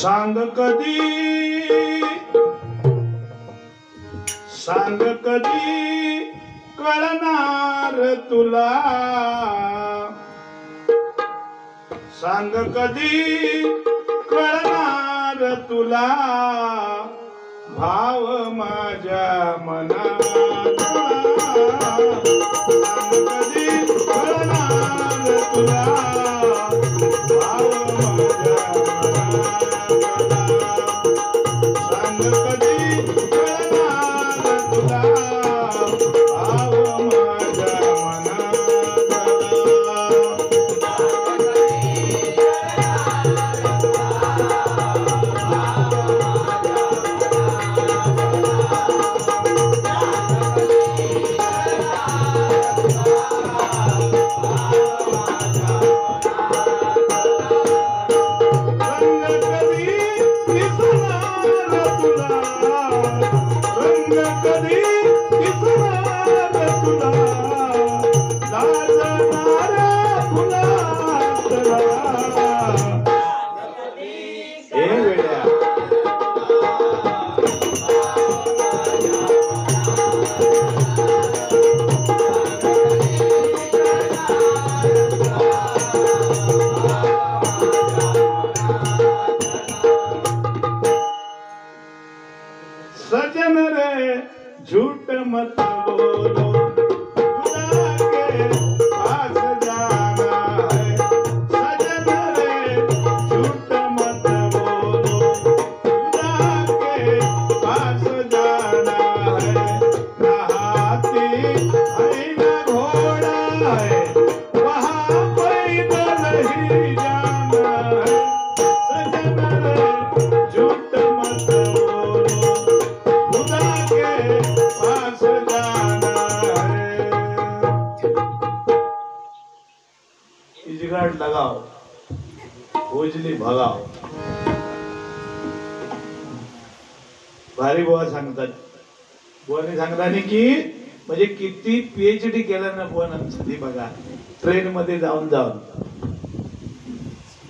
सांग कधी कळणार तुला, सांग कधी कळणार तुला भाव माझ्या मनात, सांग कधी कळणार तुला भाव माझ्या सांग कधी कळणार तुला भाव माझ्या सजन रे झूठ मत बोलो, खुदा के पास जाना है। सजन रे झूठ मत बोलो, खुदा के पास जाना है। ना हाथी है ना घोड़ा है, वहाँ पैदल ही जाना है। सजन रे झूठ मत बोलो, पास जाना है। इजगाड लगाओ, उजली भगाओ। भारी बुवा सांगतात, बुवाने सांगताना की म्हणजे किती PhD केलं ना बुवानं ती बघा, ट्रेन मध्ये जाऊन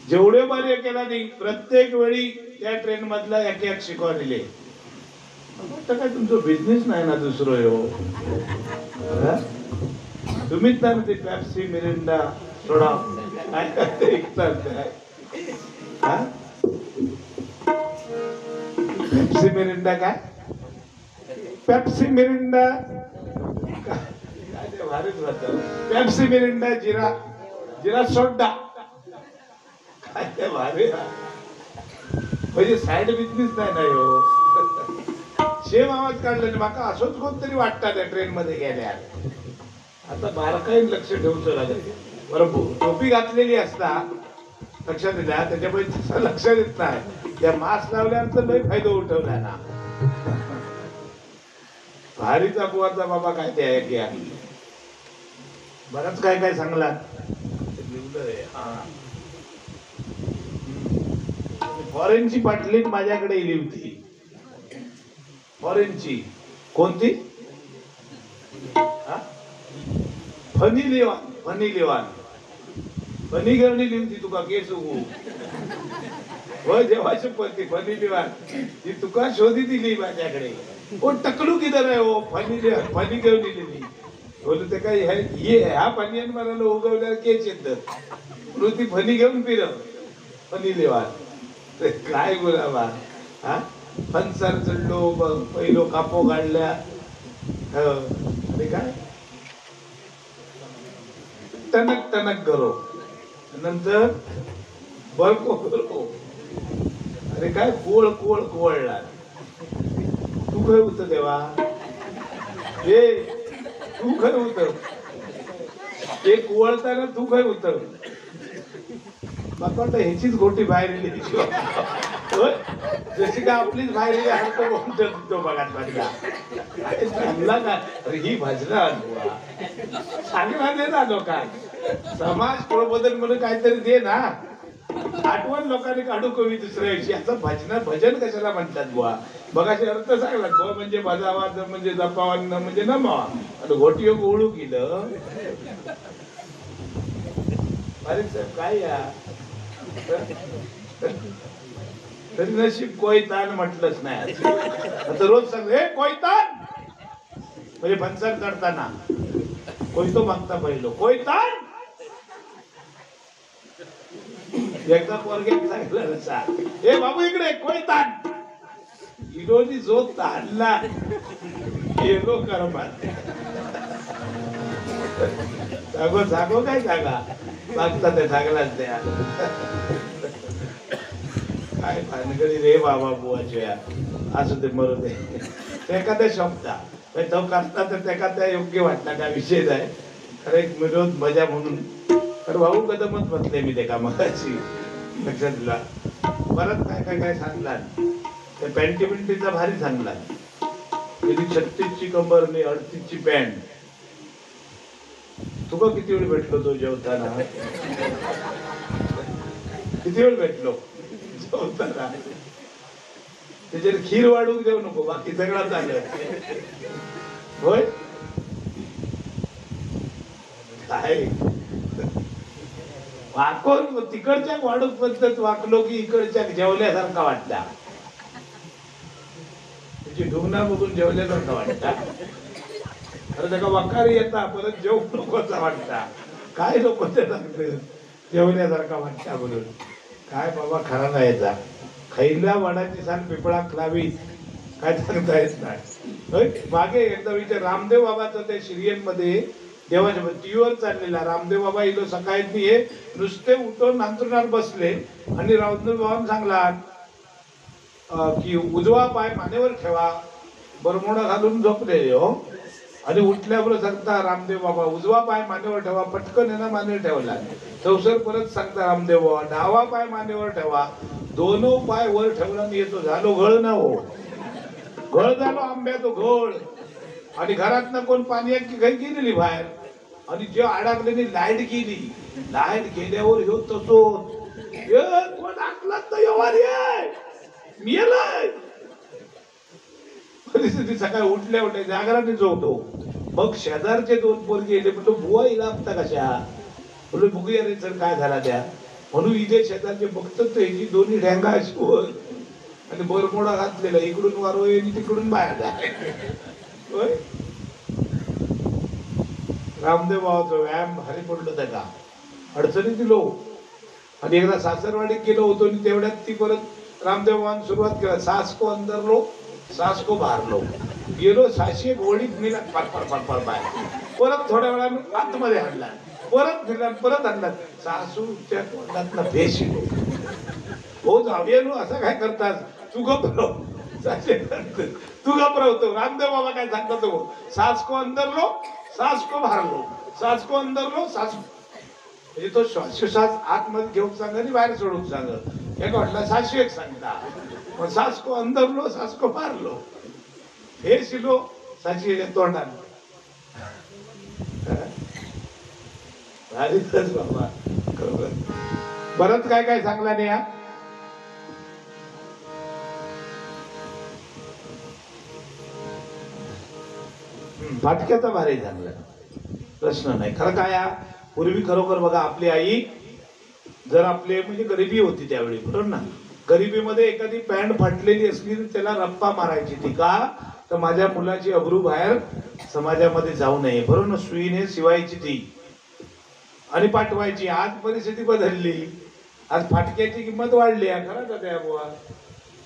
जेवढे भारी केला नाही, प्रत्येक वेळी त्या ट्रेन मधला एक एक शिकवा दिले। आता काय तुमचं बिझनेस नाही ना दुसरं हो, तुम्हीच ना ते पेप्सी मिरिंडा सोडा काय ऐकतात काय, पेप्सी मिरिंडा काय, पेप्सी मिरिंडा काय ते भारीच वाटत, पेप्सी मिरिंडा जिरा जिरा सोडा काय ते भारी, म्हणजे साईड बिझनेस नाही ना हो। शेम आवाज काढला माका असंच कोणतरी वाटतात त्या ट्रेन मध्ये गेल्या। आता बारकाईने लक्ष ठेवून लागेल बरोबर, टोपी घातलेली असता लक्षात दिला, त्याच्यामुळे तसं लक्ष देत नाही। त्या मास्क लावल्यानंतर लय फायदा उठवला ना, भारीचा बुवाचा बाबा काय ते आहे की बरंच काय काय सांगला फॉरेनची बाटली माझ्याकडे इली होती, फॉरेनची कोणती, फनी लिवान, फनी लिवान, फनी गरणी लिहिली तुका केस उगू हो जेव्हाची पत्ती फनी लिवान ती तुका शोधी दिली माझ्याकडे। ओ टकलू किधर आहे हो, फनी फनी घेऊन दिलेली बोलू ते काय ह्या फनियन मला उगवल्या केस येतात म्हणून ती फनी घेऊन फिरव, फनी लिवान काय गुलाबा हा। फनसर चढलो, पहिलो कापो काढल्या, काय टनक टनक करो, नंतर बळको करो, अरे काय कोळ कोळ कोळला, तू काय होत तेव्हा हे, तू काय होत ते कोळताना, तू काय होत मला वाटतं ह्याचीच गोटी बाहेर गेली जशी का आपलीच बाहेर तो बघा का अरे ही भजना सांगणार दे ना लोकांना, समाज प्रबोधन म्हणून काहीतरी दे ना, आठवण लोकांनी काढू कवी दुसऱ्या दिवशी असं भजन कशाला म्हणतात बुवा, बघाशी अर्थ सांगला ब म्हणजे भजावा, ज म्हणजे जपावा, न म्हणजे नमावा, आणि घोटी योग ओळू केलं अरे साहेब काय या तरी नशीब कोयतान म्हटलंच नाही. आता रोज सांग हे कोयतान म्हणजे फणसार चढताना कोयतो मागता पहिलो कोयतान. एकदा पोरग्यात सांगितलं नसा हे बाबू इकडे कोयतान. इरोनी जो ताणला गेलो करमात. जागो जागो काय जागा मागता ते थागलाच द्या. काय भानगडी रे बाबा बुवाच्या. असं ते मरू दे. एखाद्या शब्दा तो करता तर त्या योग्य वाटला त्या विषय आहे. खरं एक विनोद मजा म्हणून तर भाऊ कदमच म्हटले मी ते का मगाशी लक्षात दिला. परत काय काय काय सांगला ते पॅन्टी बिंटीचा भारी सांगला. गेली 36 ची कंबर मी 38 ची पॅन्ट. तुका किती वेळ भेटलो तो जेवताना. किती वेळ भेटलो जेवताना. त्याच्यात खीर वाढून देऊ नको बाकी सगळं झालं होय. काय वाकून तिकडच्या वाढून पद्धत वाकलो की इकडच्या जेवल्यासारखा वाटला. तुझी ढुंगणा बघून जेवल्यासारखा वाटता. अरे त्याला वकारी येता परत जेवू नकोचा वाटता. काय लोक ते सांगते जेवल्यासारखा वाटता म्हणून. काय बाबा खरा नाही यायचा. खैल्या वडाची साल पिपळात लावी काय सांगता येत नाही. मागे एकदा विचार रामदेव बाबाचं ते सिरियल मध्ये देवाच्या टीव्हीवर चाललेला रामदेव बाबा इलो सकाळी हे नुसते उठून अंथरुणावर बसले आणि रामदेव बाबांना सांगला की उजवा पाय मानेवर ठेवा. बरमोडा घालून झोपले हो. आणि उठल्याबरोबर सांगता रामदेव बाबा उजवा पाय मानेवर ठेवा. पटकन यांना मानेवर ठेवला. चौसर परत सांगता रामदेव बाबा डावा पाय मानेवर ठेवा. दोनो पाय वर ठेवला आणि येतो झालो घळ ना हो. घळ झालो आंब्यातो घळ. आणि घरात ना कोण पाणी की काही गेलेली बाहेर. आणि जे अडकल्याने लाईट गेली. लाईट गेल्यावर ह्यो तसो कोण आकलात तर येवार मी येलाय. परिस्थिती सकाळी उठल्या उठल्या जागराने झोपतो. मग शेजारचे 2 पोरगे गेले पण तो बुवा इला आपता कशा बोलू बघूया रे सर काय झाला त्या. म्हणून इथे शेजारचे बघतात तर ह्याची दोन्ही ढेंगा अशी वर आणि बरमोडा घातलेला इकडून वारो आणि तिकडून बाहेर जाय. रामदेव बाबाचा व्यायाम भारी पडलो त्याला. अडचणी दिलो आणि एकदा सासरवाडीत गेलो होतो आणि तेवढ्यात ती परत रामदेव बाबांनी सुरुवात केला. सास को अंदर लो सास को बाहेर लो. गेलो 600 गोळीत नेला पर बाहेर. परत थोड्या वेळानं आतमध्ये आणला. परत नेला परत आणला. सासूच्या तोंडातला फेस येतो. हो जाऊ असं काय करतात तू घबरव. तू घबरवतो. रामदेव बाबा काय सांगतात तो सास को अंदर लो सास को बाहेर लो. सास को अंदर लो सास म्हणजे तो श्वासोश्वास आतमध्ये घेऊन सांग आणि बाहेर सोडून सांग. एक वाटला 601 सांगता. मग सास को अंदर लो सास को बाहेर लो. हे शिलो 600 तोंडाने. बाबा परत काय काय सांगला नाही. हा फाटक्याचा भारी चांगला प्रश्न नाही. खरं काय पूर्वी खरोखर बघा आपली आई जर आपले म्हणजे गरिबी होती त्यावेळी बरोबर ना. गरिबीमध्ये एखादी पॅन्ट फाटलेली असली तर त्याला रप्पा मारायची. ती का तर माझ्या मुलाची अब्रू बाहेर समाजामध्ये जाऊ नये बरोबर ना. सुईने शिवायची ती आणि पाठवायची. आज परिस्थिती बदलली. आज फाटक्याची किंमत वाढली आहे. खरं का त्या बुवा.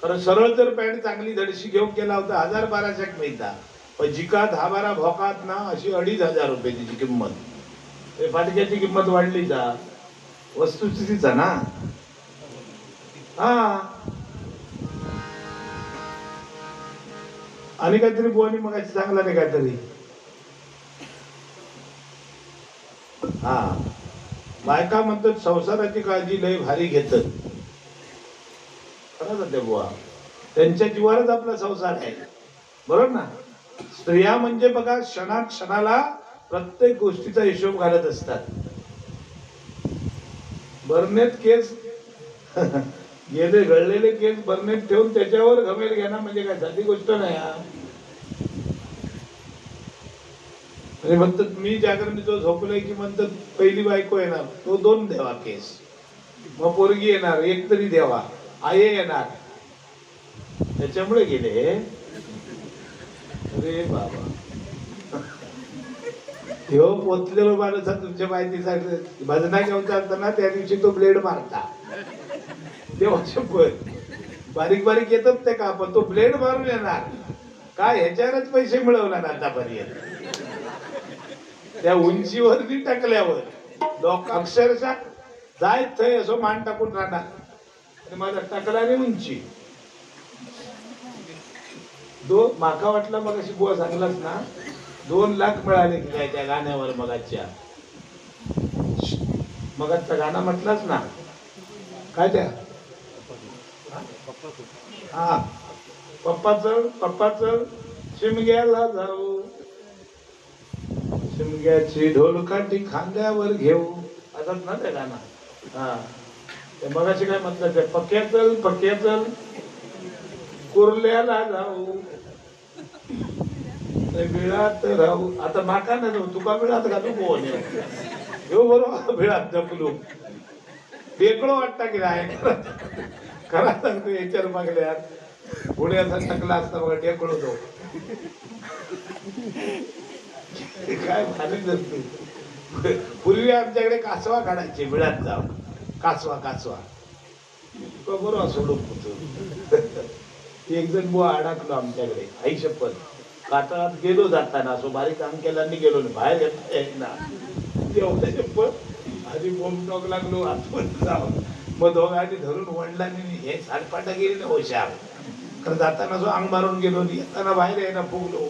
खरं सरळ जर पॅन्ट चांगली धडशी घेऊन गेला होता 1000-1200 मिळता. पण जिका 10-12 भोकात ना अशी 2500 रुपये तिची किंमत. फाटक्याची किंमत वाढली का वस्तुस्थितीचा ना. हा आणि काहीतरी बुवानी मग चांगला नाही काहीतरी. हा बायका म्हणतात संसाराची काळजी लय भारी घेतात. खरंच ते बुवा त्यांच्या जीवावरच आपला संसार आहे बरोबर ना. स्त्रिया म्हणजे बघा क्षणाक्षणाला प्रत्येक गोष्टीचा हिशोब घालत असतात. बरनेत केस गेले गळलेले केस बरनेत ठेवून त्याच्यावर घमेल घेणं म्हणजे काय साधी गोष्ट नाही. म्हणजे म्हणतात मी जागरण जो झोपलोय की म्हणतात पहिली बायको येणार तो 2 द्यावा केस. मग पोरगी येणार 1 तरी द्यावा. आई येणार त्याच्यामुळे गेले. अरे बाबा, तेव्हा पोचलेलो माणूस तुमच्या माहितीसाठी भजना घेऊन चालताना त्या दिवशी तो ब्लेड मारता. तेव्हा बारीक बारीक येतात ते का, पण तो ब्लेड मारून येणार काय, ह्याच्यावरच पैसे मिळवणार आतापर्यंत. त्या उंचीवरती टाकल्यावर लोक अक्षरशः जायत थंय असं मान टाकून राहणार. आणि माझा टाकला आणि उंची माका वाटलं मग अशी बुवा सांगलाच ना 2 लाख मिळाले की काय त्या गाण्यावर. मगाचा गाणं म्हटलंच ना काय त्या, हा पप्पाचं शिमग्याला जाऊ, शिमग्याची ढोलकाठी खांद्यावर घेऊ असंच ना ते गाणं. हा ते मगाशी काय म्हटलं ते पक्या चल कुर्ल्याला जाऊ, बिळात राहू. आता माका ना जाऊ, तुका बिळात घालू कोण घेऊ बरोबर. बिळात जपलू वेगळं वाटतं की नाही खरा सांगतो. याच्यावर मागल्यात पुढे असा टाकला असता बघा टेकलो तो काय भारी नसते. पूर्वी आमच्याकडे कासवा काढायचे बिळात जाऊन. कासवा बरोबर सोडून एक जण बुवा अडकलो आमच्याकडे. आई शपथ कातळात गेलो जाताना असो बारीक अंकेलांनी गेलो नाही बाहेर येत ना एवढ्या शपथ आधी बोंब टोक लागलो आतमध्ये जाऊन. मग दोघांनी धरून वडला नाही हे सारपाटा गेली ना होशार. कारण जाताना जो अंग मारून गेलो नाही येताना बाहेर आहे ना फुगलो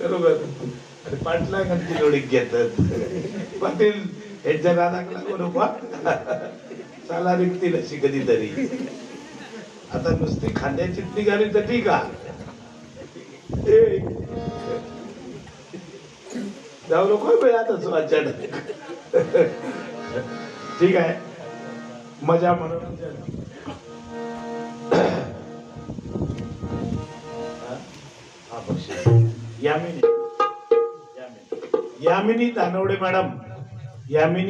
बरोबर. आणि पाटला गणती लोडीक घेतात पाटील ह्याच्या रानाकला बरोबर चाला रिकतील अशी कधीतरी. आता नुसती खांद्याची निघाली तर ठीक आहे जाऊ नको वेळातच अचानक. ठीक आहे मजा मनोरंजन. यामिनी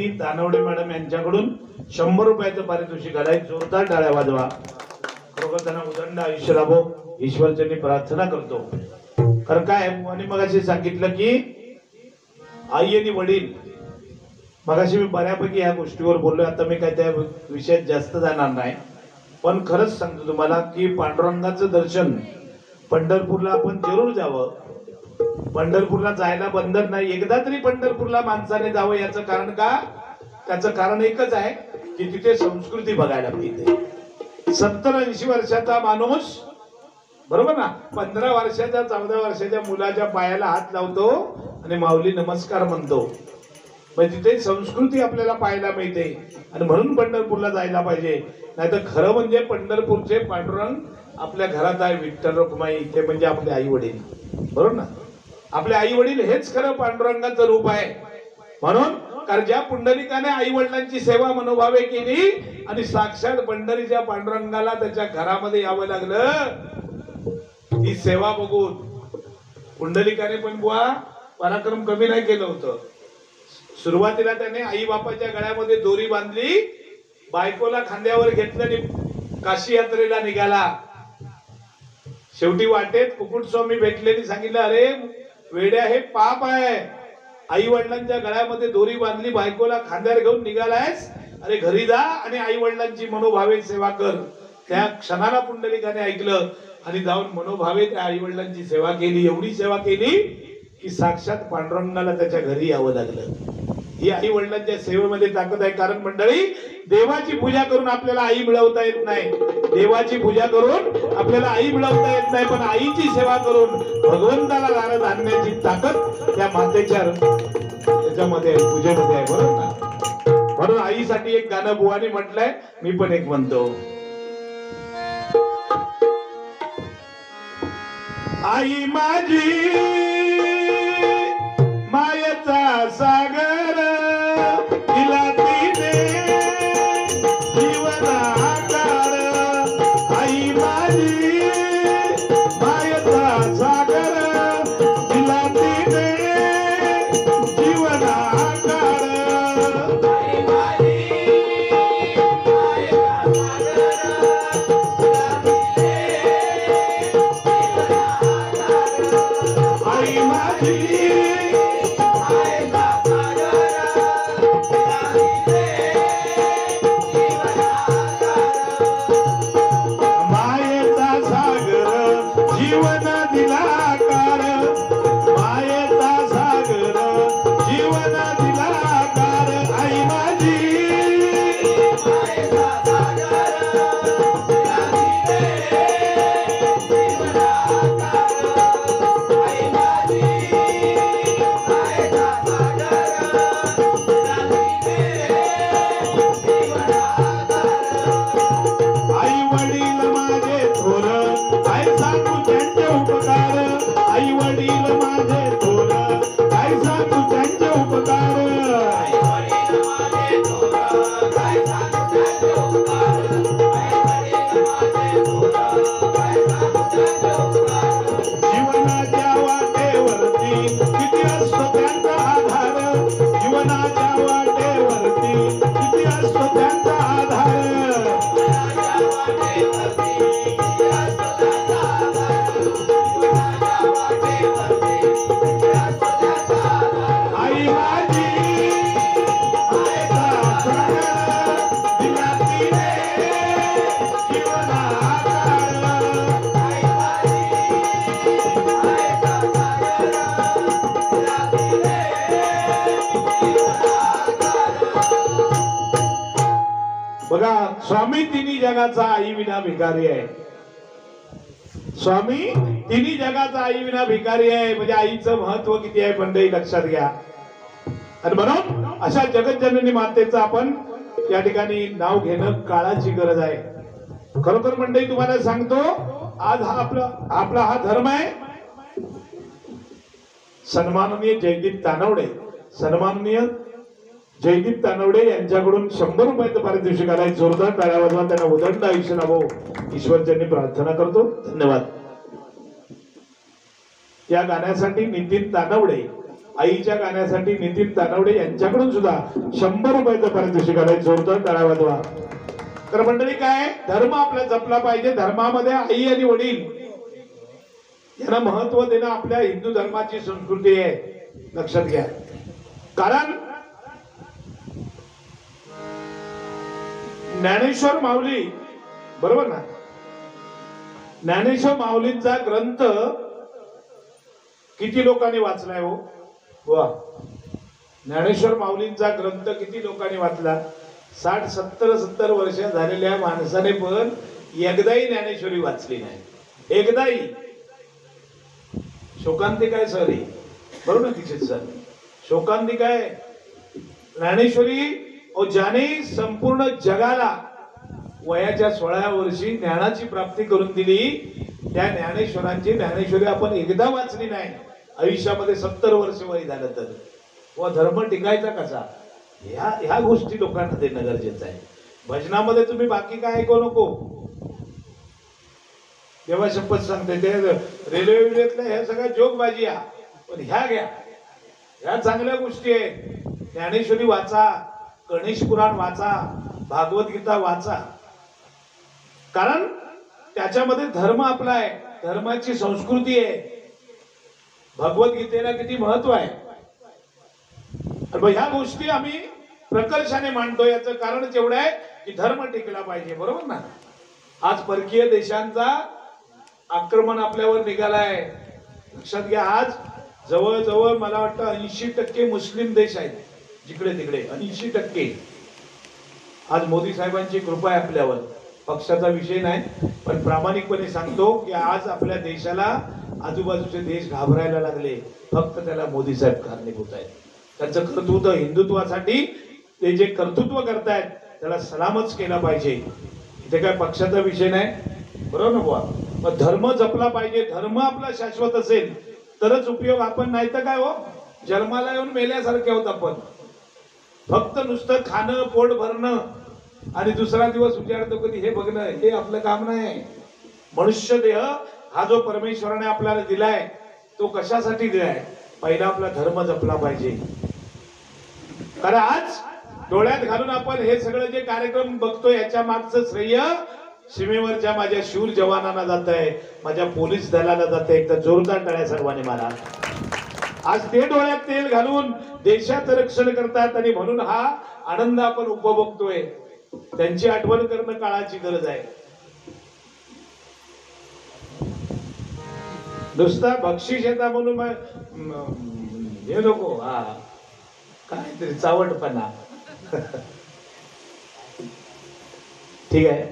दानवडे मॅडम यांच्याकडून 100 रुपयाचं पारितोषिक आलंय. जोरदार टाळ्या वाजवा. खरोखर त्यांना उदंड आयुष्य लाभो ईश्वरचरणी प्रार्थना करतो. कारण काय आणि मगाशी सांगितलं की आई आणि वडील, मगाशी मी बऱ्यापैकी या गोष्टीवर बोललोय. आता मी काय त्या विषयात जास्त जाणार नाही. पण खरंच सांगतो तुम्हाला की पांडुरंगाचं दर्शन पंढरपूरला आपण जरूर जावं. पंढरपूरला जायला बंधन नाही. एकदा तरी पंढरपूरला माणसाने जावं. याचं कारण का, त्याचं कारण एकच आहे की तिथे संस्कृती बघायला मिळते. 70-80 वर्षाचा माणूस बरोबर ना 15 वर्षाच्या 14 वर्षाच्या मुलाच्या पायाला हात लावतो आणि माऊली नमस्कार म्हणतो. मग तिथे संस्कृती आपल्याला पाहायला मिळते. आणि म्हणून पंढरपूरला जायला पाहिजे. नाहीतर खरं म्हणजे पंढरपूरचे पांडुरंग आपल्या घरात आहे. विठ्ठल रखुमाई ते म्हणजे आपले आई वडील बरोबर ना. आपले आई वडील हेच खरं पांडुरंगाचं रूप आहे. म्हणून कारण ज्या पुंडलिकाने आई वडिलांची सेवा मनोभावे केली आणि साक्षात पंढरीच्या पांडुरंगाला त्याच्या घरामध्ये यावं लागलं. ही सेवा बघून पुंडलिकाने पण बुवा पराक्रम कमी नाही केलं होतं. सुरुवातीला त्याने आई बापाच्या गळ्यामध्ये दोरी बांधली, बायकोला खांद्यावर घेतलं आणि काशी यात्रेला निघाला. शेवटी वाटेत कुकुट स्वामी भेटलेली सांगितलं अरे वेड्या हे पाप आहे. आई वडिलांच्या गळ्यामध्ये दोरी बांधली, बायकोला खांद्यावर घेऊन निघालायस. अरे घरी जा आणि आई वडिलांची मनोभावे सेवा कर. त्या क्षणाला पुंडलिकाने ऐकलं आणि जाऊन मनोभावे त्या आई वडिलांची सेवा केली. एवढी सेवा केली की साक्षात पांडुरंगाला त्याच्या घरी यावं लागलं. ही आई वडिलांच्या सेवेमध्ये ताकद आहे. कारण मंडळी देवाची पूजा करून आपल्याला आई मिळवता येत नाही. देवाची पूजा करून आपल्याला आई मिळवता येत नाही. पण आईची सेवा करून भगवंताला दारात आणण्याची ताकद त्या मातेच्या त्याच्यामध्ये आहे, पूजेमध्ये आहे बरोबर ना. म्हणून आईसाठी एक गाणं बुवानी म्हटलंय, मी पण एक म्हणतो. आई माझी मायेचा सागर दिला तिने जीवन आकार. आई माझी मायेचा सागर दिला तिने जीवन आकार. आई माझी मायेचा सागर बघा, स्वामी तिन्ही जगाचा आई विना भिकारी आहे. स्वामी तिन्ही जगाचा आई विना भिकारी आहे. म्हणजे आईचं महत्व किती आहे मंडळी लक्षात घ्या. आणि म्हणून अशा जगज्जननी मातेचं आपण या ठिकाणी नाव घेणं काळाची गरज आहे. खरोखर मंडळी तुम्हाला सांगतो, आज हा आपला हा धर्म आहे. सन्माननीय जयदीप तानवडे यांच्याकडून 100 रुपयाचं पारितोषिक आलंय. जोरदार टाळ्या वाजवा. त्यांना उदंड आयुष्य लाभो ईश्वरचरणी प्रार्थना करतो. धन्यवाद. या गाण्यासाठी नितीन तानवडे, आईच्या गाण्यासाठी नितीन तानवडे यांच्याकडून सुद्धा 100 रुपयाचं पारितोषिक आलंय. जोरदार टाळ्या वाजवा. तर मंडळी काय, धर्म आपला जपला पाहिजे. धर्मामध्ये आई आणि वडील यांना महत्व देणं आपल्या हिंदू धर्माची संस्कृती आहे. लक्षात घ्या. कारण ज्ञानेश्वर माऊली, बरोबर ना, ज्ञानेश्वर माऊलींचा ग्रंथ किती लोकांनी वाचलाय हो? वा, ज्ञानेश्वर माऊलींचा ग्रंथ किती लोकांनी वाचला? 60-70 वर्ष झालेल्या माणसाने पण एकदाही ज्ञानेश्वरी वाचली नाही. एकदाही. शोकांतिका सरी, बरोबर ना दीक्षित सर? शोकांतिका आहे ज्ञानेश्वरी. ज्याने संपूर्ण जगाला वयाच्या 16व्या वर्षी ज्ञानाची प्राप्ती करून दिली, त्या ज्ञानेश्वरी आपण एकदा वाचली नाही आयुष्यामध्ये. 70 वर्ष वय झालं तर व धर्म टिकायचा कसा, ह्या गोष्टी लोकांना देणं गरजेचं आहे. भजनामध्ये तुम्ही बाकी काय ऐकू नको. देवा शपथ सांगते, ते रेल्वे विड्यातल्या ह्या सगळ्या जोगबाजी आहे, पण ह्या घ्या, ह्या चांगल्या गोष्टी आहेत. ज्ञानेश्वरी वाचा, गणेश पुराण वाचा, भागवत गीता वाचा. कारण त्याच्यामध्ये धर्म आपला आहे, धर्माची संस्कृती आहे. भगवद्गीतेला किती महत्व आहे. ह्या गोष्टी आम्ही प्रकर्षाने मांडतो. याचं कारणच एवढं आहे की धर्म टिकला पाहिजे. बरोबर ना? आज परकीय देशांचा आक्रमण आपल्यावर निघालाय. लक्षात घ्या. आज जवळजवळ मला वाटतं 80% मुस्लिम देश आहेत. जिकडे तिकडे 80%. आज मोदी साहेबांची कृपा आहे आपल्यावर. पक्षाचा विषय नाही, पण प्रामाणिकपणे सांगतो की आज आपल्या देशाला आजूबाजूचे देश घाबरायला लागले. फक्त त्याला मोदी साहेब कारणीभूत आहेत. त्यांचं कर्तृत्व, हिंदुत्वासाठी ते जे कर्तृत्व करतायत त्याला सलामच केला पाहिजे. इथे काय पक्षाचा विषय नाही. बरोबर ना बुवा? पण धर्म जपला पाहिजे. धर्म आपला शाश्वत असेल तरच उपयोग. आपण नाही तर काय हो, जन्माला येऊन मेल्यासारखे आहोत आपण. फक्त नुसतं खाणं, पोट भरणं आणि दुसरा दिवस उजाडतो कधी हे बघणं, हे आपलं काम नाही. मनुष्य देह हा जो परमेश्वराने आपल्याला दिलाय तो कशासाठी दिलाय? पहिला आपला धर्म जपला पाहिजे. कारण आज डोळ्यात घालून आपण हे सगळं जे कार्यक्रम बघतो याच्या मागचं श्रेय सीमेवरच्या माझ्या शूर जवानांना जात आहे, माझ्या पोलीस दलाला जात आहे. एकदा जोरदार टाळ्या सर्वांनी मारा. आज ते डोळ्यात तेल घालून देशाचं रक्षण करतात आणि म्हणून हा आनंद आपण उपभोगतोय. त्यांची आठवण करणं काळाची गरज आहे. नुसता बक्षीस येता म्हणून हे नको. हा काहीतरी चावटपणा. ठीक आहे,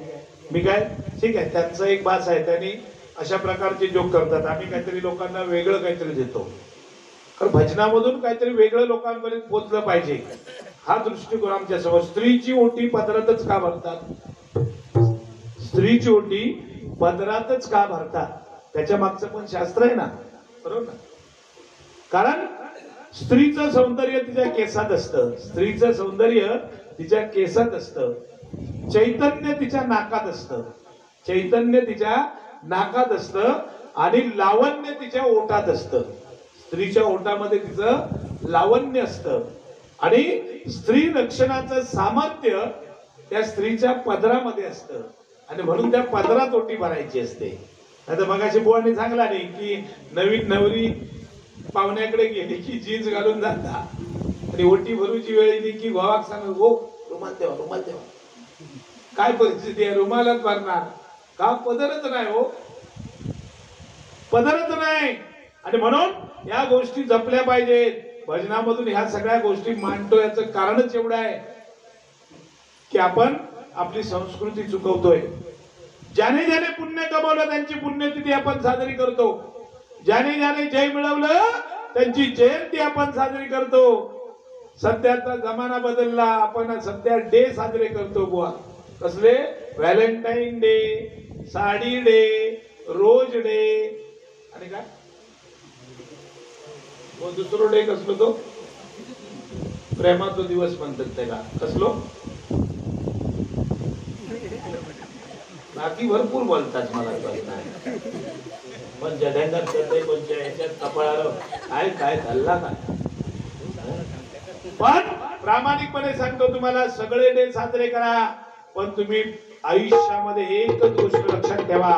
मी काय ठीक आहे. त्यांचं एक बास आहे, त्यांनी अशा प्रकारचे जोक करतात. आम्ही काहीतरी लोकांना वेगळं काहीतरी देतो. कारण भजनामधून काहीतरी वेगळं लोकांपर्यंत पोहोचलं पाहिजे, हा दृष्टिकोन आमच्या समोर. स्त्रीची ओटी पदरातच का भरतात? स्त्रीची ओटी पदरातच का भरतात? त्याच्या मागचं पण शास्त्र आहे ना. बरोबर ना? कारण स्त्रीचं सौंदर्य तिच्या केसात असतं. स्त्रीचं सौंदर्य तिच्या केसात असतं. चैतन्य तिच्या नाकात असतं. चैतन्य तिच्या नाकात असतं आणि लावण्य तिच्या ओठात असतं. स्त्रीच्या ओठामध्ये तिचं लावण्य असतं आणि स्त्री लक्षणाचं सामर्थ्य त्या स्त्रीच्या पदरामध्ये असतं. आणि म्हणून त्या पदरात ओटी भरायची असते. आता मगाशी बुवांनी सांगला नाही की नवीन नवरी पाहुण्याकडे गेली की जीन्स घालून जातात आणि ओटी भरूची वेळ येते की भावाक सांग, हो रुमाल देवा, रुमाल देवा. काय परिस्थिती आहे? रुमालाच भरणार का? पदरच नाही हो, पदरच नाही. आणि म्हणून या गोष्टी जपल्या पाहिजेत. भजनामधून ह्या सगळ्या गोष्टी मांडतो. याचं कारणच एवढं आहे की आपण आपली संस्कृती चुकवतोय. ज्याने ज्याने पुण्य कमवलं त्यांची पुण्यतिथी आपण साजरी करतो. ज्याने ज्याने जय मिळवलं त्यांची जयंती आपण साजरी करतो. सध्याचा जमाना बदलला, आपण सध्या डे साजरे करतो बुवा. कसले? Valentine day, sari day, rose day आणि काय दुसरो डे कसलो तो प्रेमाचा दिवस म्हणतात त्याला. कसलो? बाकी भरपूर बोलतात मला पण जगांगात कोणत्या याच्यात कपाळाला काय काय चालला काय. पण प्रामाणिकपणे सांगतो तुम्हाला, सगळे डे साजरे करा, पण तुम्ही आयुष्यामध्ये एकच गोष्ट लक्षात ठेवा,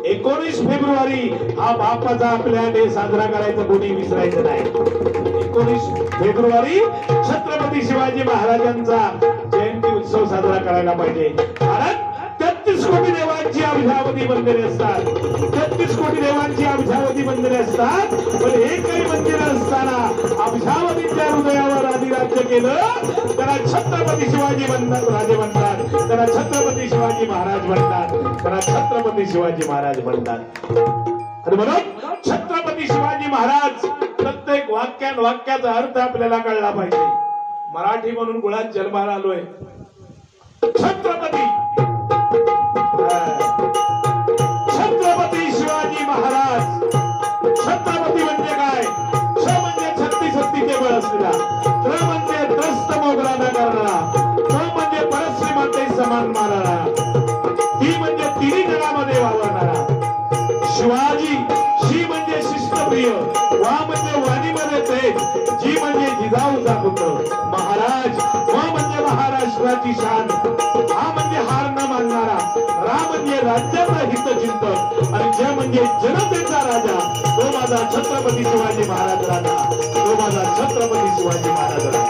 19 फेब्रुवारी हा बापाचा आपल्या डे साजरा करायचा कोणी विसरायचं नाही. 19 फेब्रुवारी छत्रपती शिवाजी महाराजांचा जयंती उत्सव साजरा करायला पाहिजे. कारण 33 कोटी देवांची अभिजावधी मंदिरे असतात. 33 कोटी देवांची अभिजावधी मंदिरे असतात. पण एकही मंदिर असताना अभिजावधीच्या हृदयावर अधिराज्य केलं त्याला छत्रपती शिवाजी राजे म्हणतात. त्याला छत्रपती शिवाजी महाराज म्हणतात. त्याला छत्रपती शिवाजी महाराज म्हणतात. आणि म्हणून छत्रपती शिवाजी महाराज प्रत्येक वाक्याचा अर्थ आपल्याला कळला पाहिजे. मराठी म्हणून मुळात जन्माला आलोय. छत्रपती छत्रपती शिवाजी महाराज. छत्रपती म्हणजे काय? छ म्हणजे छत्तीचे बळ असलेला, त्र म्हणजे त्रस्त मोगरा न करणारा, प म्हणजे परश्री माते समान मारणारा, ती म्हणजे तिन्ही जगामध्ये वावरणारा. शिवाजी, शी म्हणजे शिस्तप्रिय, वा म्हणजे वाणीमध्ये तेज, जी म्हणजे जिजाऊचा पुत्र, महाराज, व म्हणजे महाराष्ट्राची शान, हा म्हणजे हार न मानणारा, रा म्हणजे राज्याचा हितचिंतक, आणि जय म्हणजे जनतेचा राजा, तो माझा छत्रपती शिवाजी महाराज राजा. तो माझा छत्रपती शिवाजी महाराज राजा.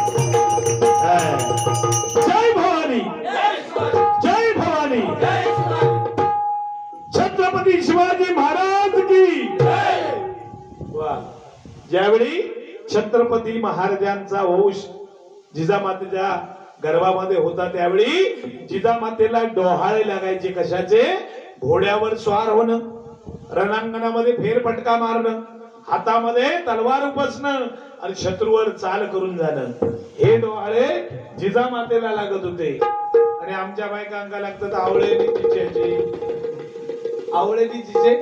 जय भवानी, जय भवानी. छत्रपती शिवाजी महाराज की. ज्यावेळी छत्रपती महाराजांचा वंश जिजामातेच्या गर्भामध्ये होता त्यावेळी जिजामातेला डोहाळे लागायचे. कशाचे? घोड्यावर स्वार होणं, रणांगणामध्ये फेरफटका मारणं, हातामध्ये तलवार उपसणं आणि शत्रूवर चाल करून जाणं. हे डोहाळे जिजामातेला लागत होते. आणि आमच्या बायकांना लागतात आवळे आवळे तिचे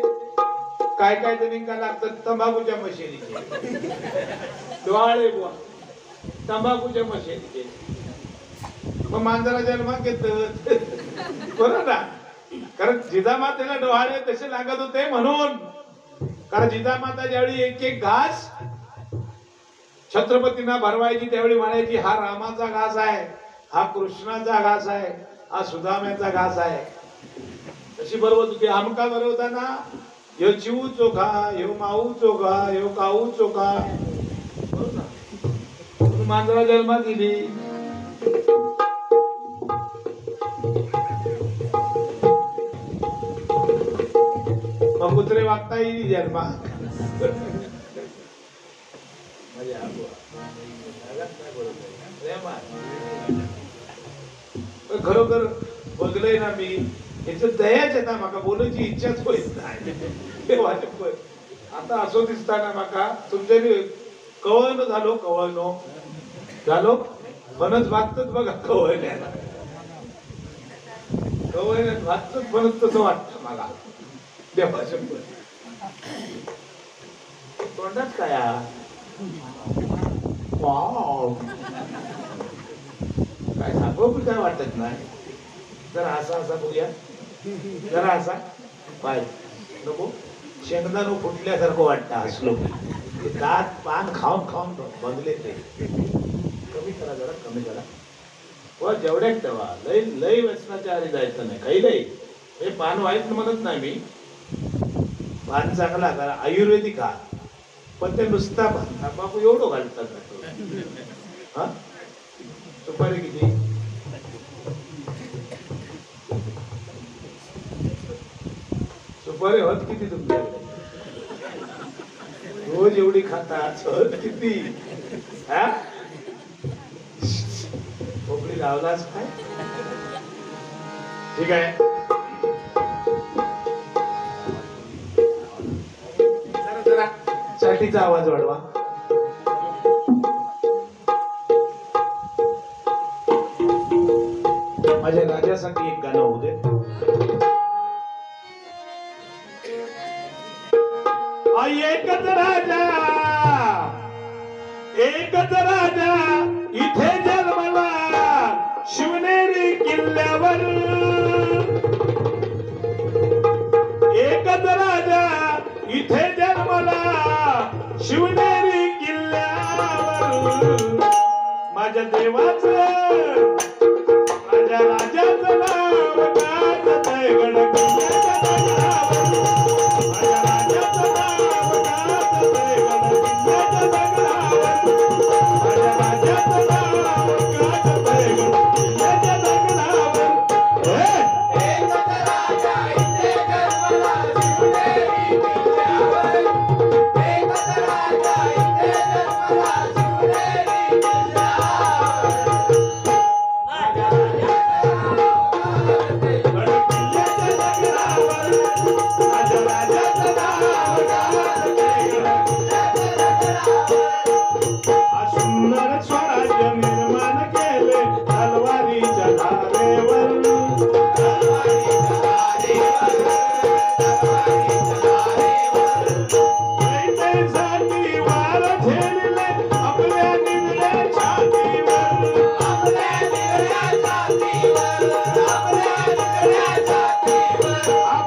काय काय जणींका लागतात तंबाखूच्या मशिनीचे डोहाळे बुवा, तंबाखूच्या मशिनीचे. मग मांजरा जन्मात घेत बरोबर ना. कारण जिजामातेला डोहाळे तसे लागत होते म्हणून. कारण जिजामाता ज्यावेळी एक एक घास छत्रपतींना भरवायची त्यावेळी म्हणायची हा रामाचा घास आहे, हा कृष्णाचा घास आहे, हा सुदाम्याचा घास आहे. तशी बरोबर होती. आमका बरोवताना यो चिऊ चोखा, यो माऊ चोखा, यो काऊ चोखा. बरोबर ना. मांजरा जन्मात गेली. मग कुत्रे वागता येईल जन्मा. खरोखर बघलंय ना मी, याच दयाच येता माका बोलायची इच्छाच होत नाही. आता असो दिसताना माका तुमच्या कवळनो झालो, कवळनो झालो, बनच भागतच बघा कवळण्याला. कवळण्यात भागतच बनत तसं वाटतं मला. देवाच्या तोंडात काय काय सांगू काय वाटत नाही. जरा असा असा बघूया, जरा असा पाय नको शेंगदाणा फुटल्यासारखं वाटतं. हसलो दात पान खाऊन खाऊन बंदले ते. कमी करा, जरा कमी करा. व जेवढ्यात तेव्हा लय लय व्यसनाच्या आधी जायचं नाही. काही लय हे पान वाईट म्हणत नाही मी. पान चांगला करा, आयुर्वेदिक खा, पण ते नुसता पान बापू एवढं घालतात. हा सुपारी किती? सुपारी होत किती तुमच्याकडे? रोज एवढी खातात, होत किती? हा खोकडी लावलाच काय? ठीक आहे. जरा जरा साठीचा आवाज वाढवा. माझ्या राजासाठी एक गाणं होऊ दे. एकच राजा इथे जन्मला शिवनेरी किल्ल्यावर. एकच राजा इथे जन्मला शिवनेरी किल्ल्यावर. माझ्या देवाचं माझ्या राजाचं नाव गाजतंय गडकिल्ल्याच्या दगडावर. माझ्या राजाचं नाव गाजतंय गडकिल्ल्याच्या दगडावर. माझ्या राजाचं नाव गाजतंय गडकिल्ल्याच्या दगडावर. एकच राजा इथे जन्मला शिवनेरी किल्ल्यावर. एकच राजा इथे जन्मला शिवनेरी किल्ल्यावर. सुंदर स्वराज्य निर्माण केले तलवारीच्या धारेवर. कैदेसाठी वार झेलले आपल्या निळ्या छातीवर.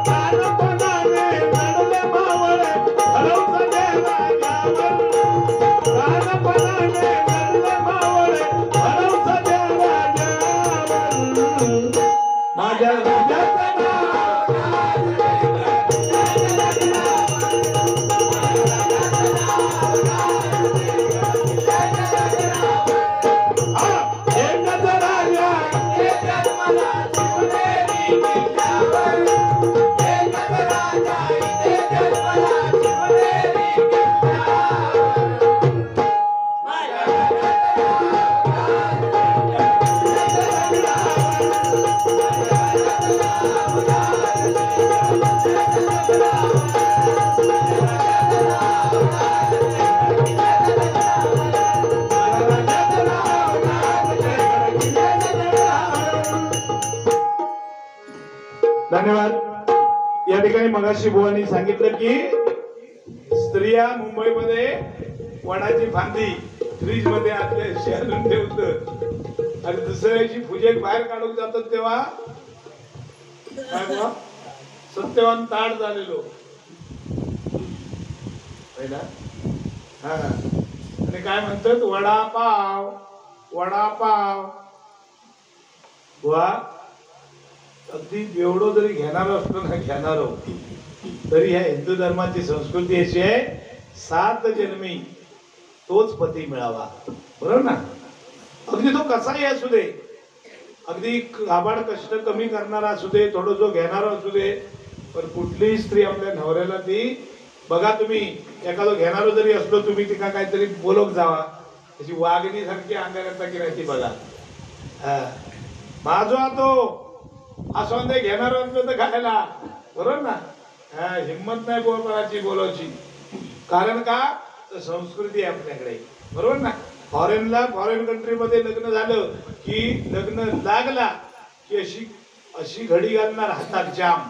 प्राणपणाने लढले मावळे हरवते राजावर. प्राणपणाने लढले मावळे हरवते राजावर. माझ्या राजाचं नाव एकच राजा जन्मला शिवनेरी किल्ल्यावर. एकच राजा इथे जन्मला शिवनेरी किल्ल्यावर. माझ्या राजाचं धन्यवाद. या ठिकाणी मगाशी बुवांनी सांगितलं की स्त्रिया मुंबईमध्ये वडाची फांदी फ्रीज मध्ये आतल्या आणून ठेवत आणि दुसऱ्या दिवशी पूजेत बाहेर काढून जातात तेव्हा काय बुवा सत्यवान ताट झालेलो पहिला. हा आणि काय म्हणतात वडापाव वडापाव. बुवा अगदी एवढं जरी घेणार असलो ना घेणार तरी ह्या हिंदू धर्माची संस्कृती अशी आहे 7 जन्मी तोच पती मिळावा. बरोबर ना. अगदी तो कसाही असू दे, अगदी आबाड कष्ट कमी करणारा असू दे, थोडं जो घेणारा असू दे, पण कुठलीही स्त्री आपल्या नवऱ्याला ती बघा तुम्ही एखादं घेणारो जरी असलो तुम्ही तिका काहीतरी बोलक जावा त्याची वागणी सारखी अंगाला की नाही ती बघा. माझा तो असं घेणार असलं तर खायला. बरोबर ना. हिंमत नाही बोलाची बोलायची. कारण का तर संस्कृती आहे आपल्याकडे. बरोबर ना. फॉरेन कंट्रीमध्ये लग्न झालं की लग्न लागला की अशी घडी घालणार हातात जाम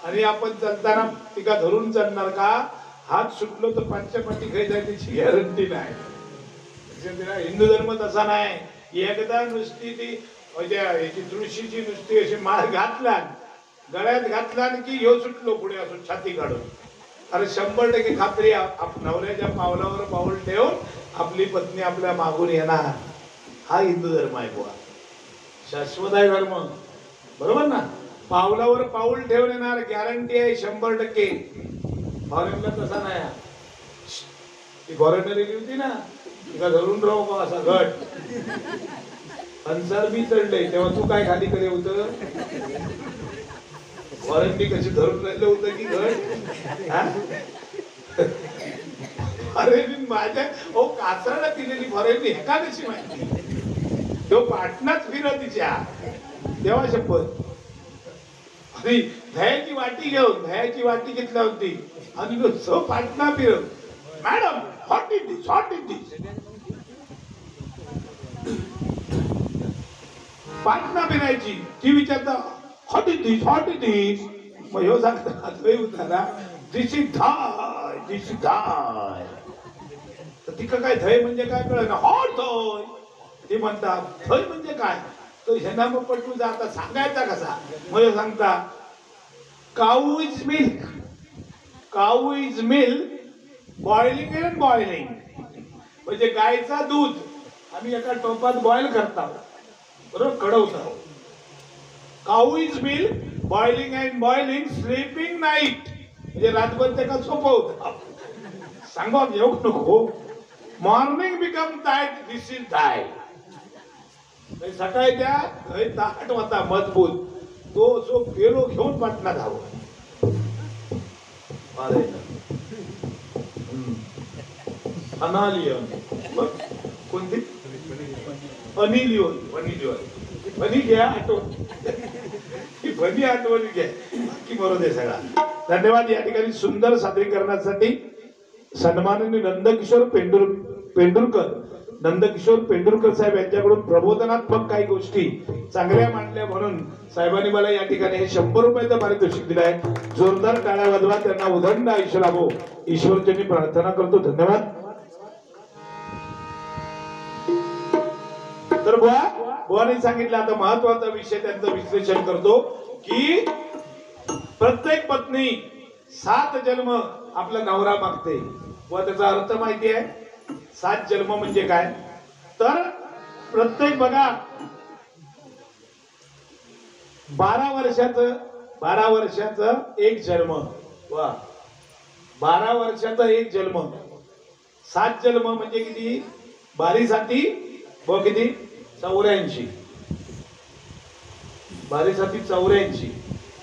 आणि आपण चालताना तिका धरून चालणार का हात सुटलो तर पाठच्या पाठी खाई जाय त्याची गॅरंटी नाही. हिंदू धर्म तसा नाही. एकदा नुसती ती याची तुळशीची नुसती अशी माळ घातला गळ्यात घातला की ह्यो सुटलो पुढे असून छाती काढून. अरे 100% खात्री नवऱ्याच्या पावलावर पाऊल ठेवून आपली पत्नी आपल्या मागून येणार. हा हिंदू धर्म आहे बुवा. शाश्वत आहे धर्म. बरोबर ना. पावलावर पाऊल ठेवून येणार गॅरंटी आहे 100%. फॉरेनला तसा नाही. ती फॉरेनर गेली होती ना तिला धरून राहू का असा घट अन्सर बी चढले तेव्हा तू काय खाली करे होत. फॉरेननी कशी धरून राहिलं होतं की घट. अरे माझ्या कासराला दिलेली फॉरेननी हे का कशी माहिती. तो पाटणाच फिरत तिच्या तेव्हा शपथ. आणि दह्याची वाटी घेऊन दह्याची वाटी घेतली होती आणि नुसतं पाटणा फिरव, madam what is this, what is this. Patna फिरायची ती विचारता what is this, what is this. मग ह्यो सांगता उतारा दिस इज धाय, दिस इज धाय. तर तिकडं काय धय म्हणजे काय कळलं ना, हॉट धय. ते म्हणतात धय म्हणजे काय, तो ह्यांना मग पटू आता सांगायचा कसा. मग सांगता cow is milk, cow is milk boiling and boiling. म्हणजे गायचा दूध आम्ही एका टोपात बॉईल करतो, बरोबर, कडवतो. Cow is milk boiling and boiling sleeping night. म्हणजे रातभर ते का झोपवता सांगा येऊ नको. Morning become tight, this is die. सकाळी त्या ताट होता मजबूत, तो जो पेलो घेऊन पाटणा धावला. अनालियन कोणती अनिलियन, फनी घ्या आठवण, फनी आठवण घ्या की बरोबर सगळा. धन्यवाद. या ठिकाणी सुंदर सादरीकरणासाठी सन्माननीय नंदकिशोर पेंडुरकर साहेब यांच्याकडून प्रबोधनात्मक काही गोष्टी चांगल्या मांडल्या म्हणून साहेबांनी मला या ठिकाणी हे 100 रुपयाचं पारितोषिक दिलं आहे. जोरदार टाळ्या वाजवा, त्यांना उदंड आयुष्य लाभो ईश्वरचरणी प्रार्थना करतो. धन्यवाद. तर बुवाने सांगितलं आता महत्वाचा विषय त्यांचं विश्लेषण करतो की प्रत्येक पत्नी 7 जन्म आपला नवरा मागते. व त्याचा अर्थ माहिती आहे 7 जन्म म्हणजे काय. तर प्रत्येक बघा 12 वर्षाचं एक जन्म, वा 12 वर्षाचा एक जन्म, 7 जन्म म्हणजे किती, 12 साती व किती 84, 12 साती 84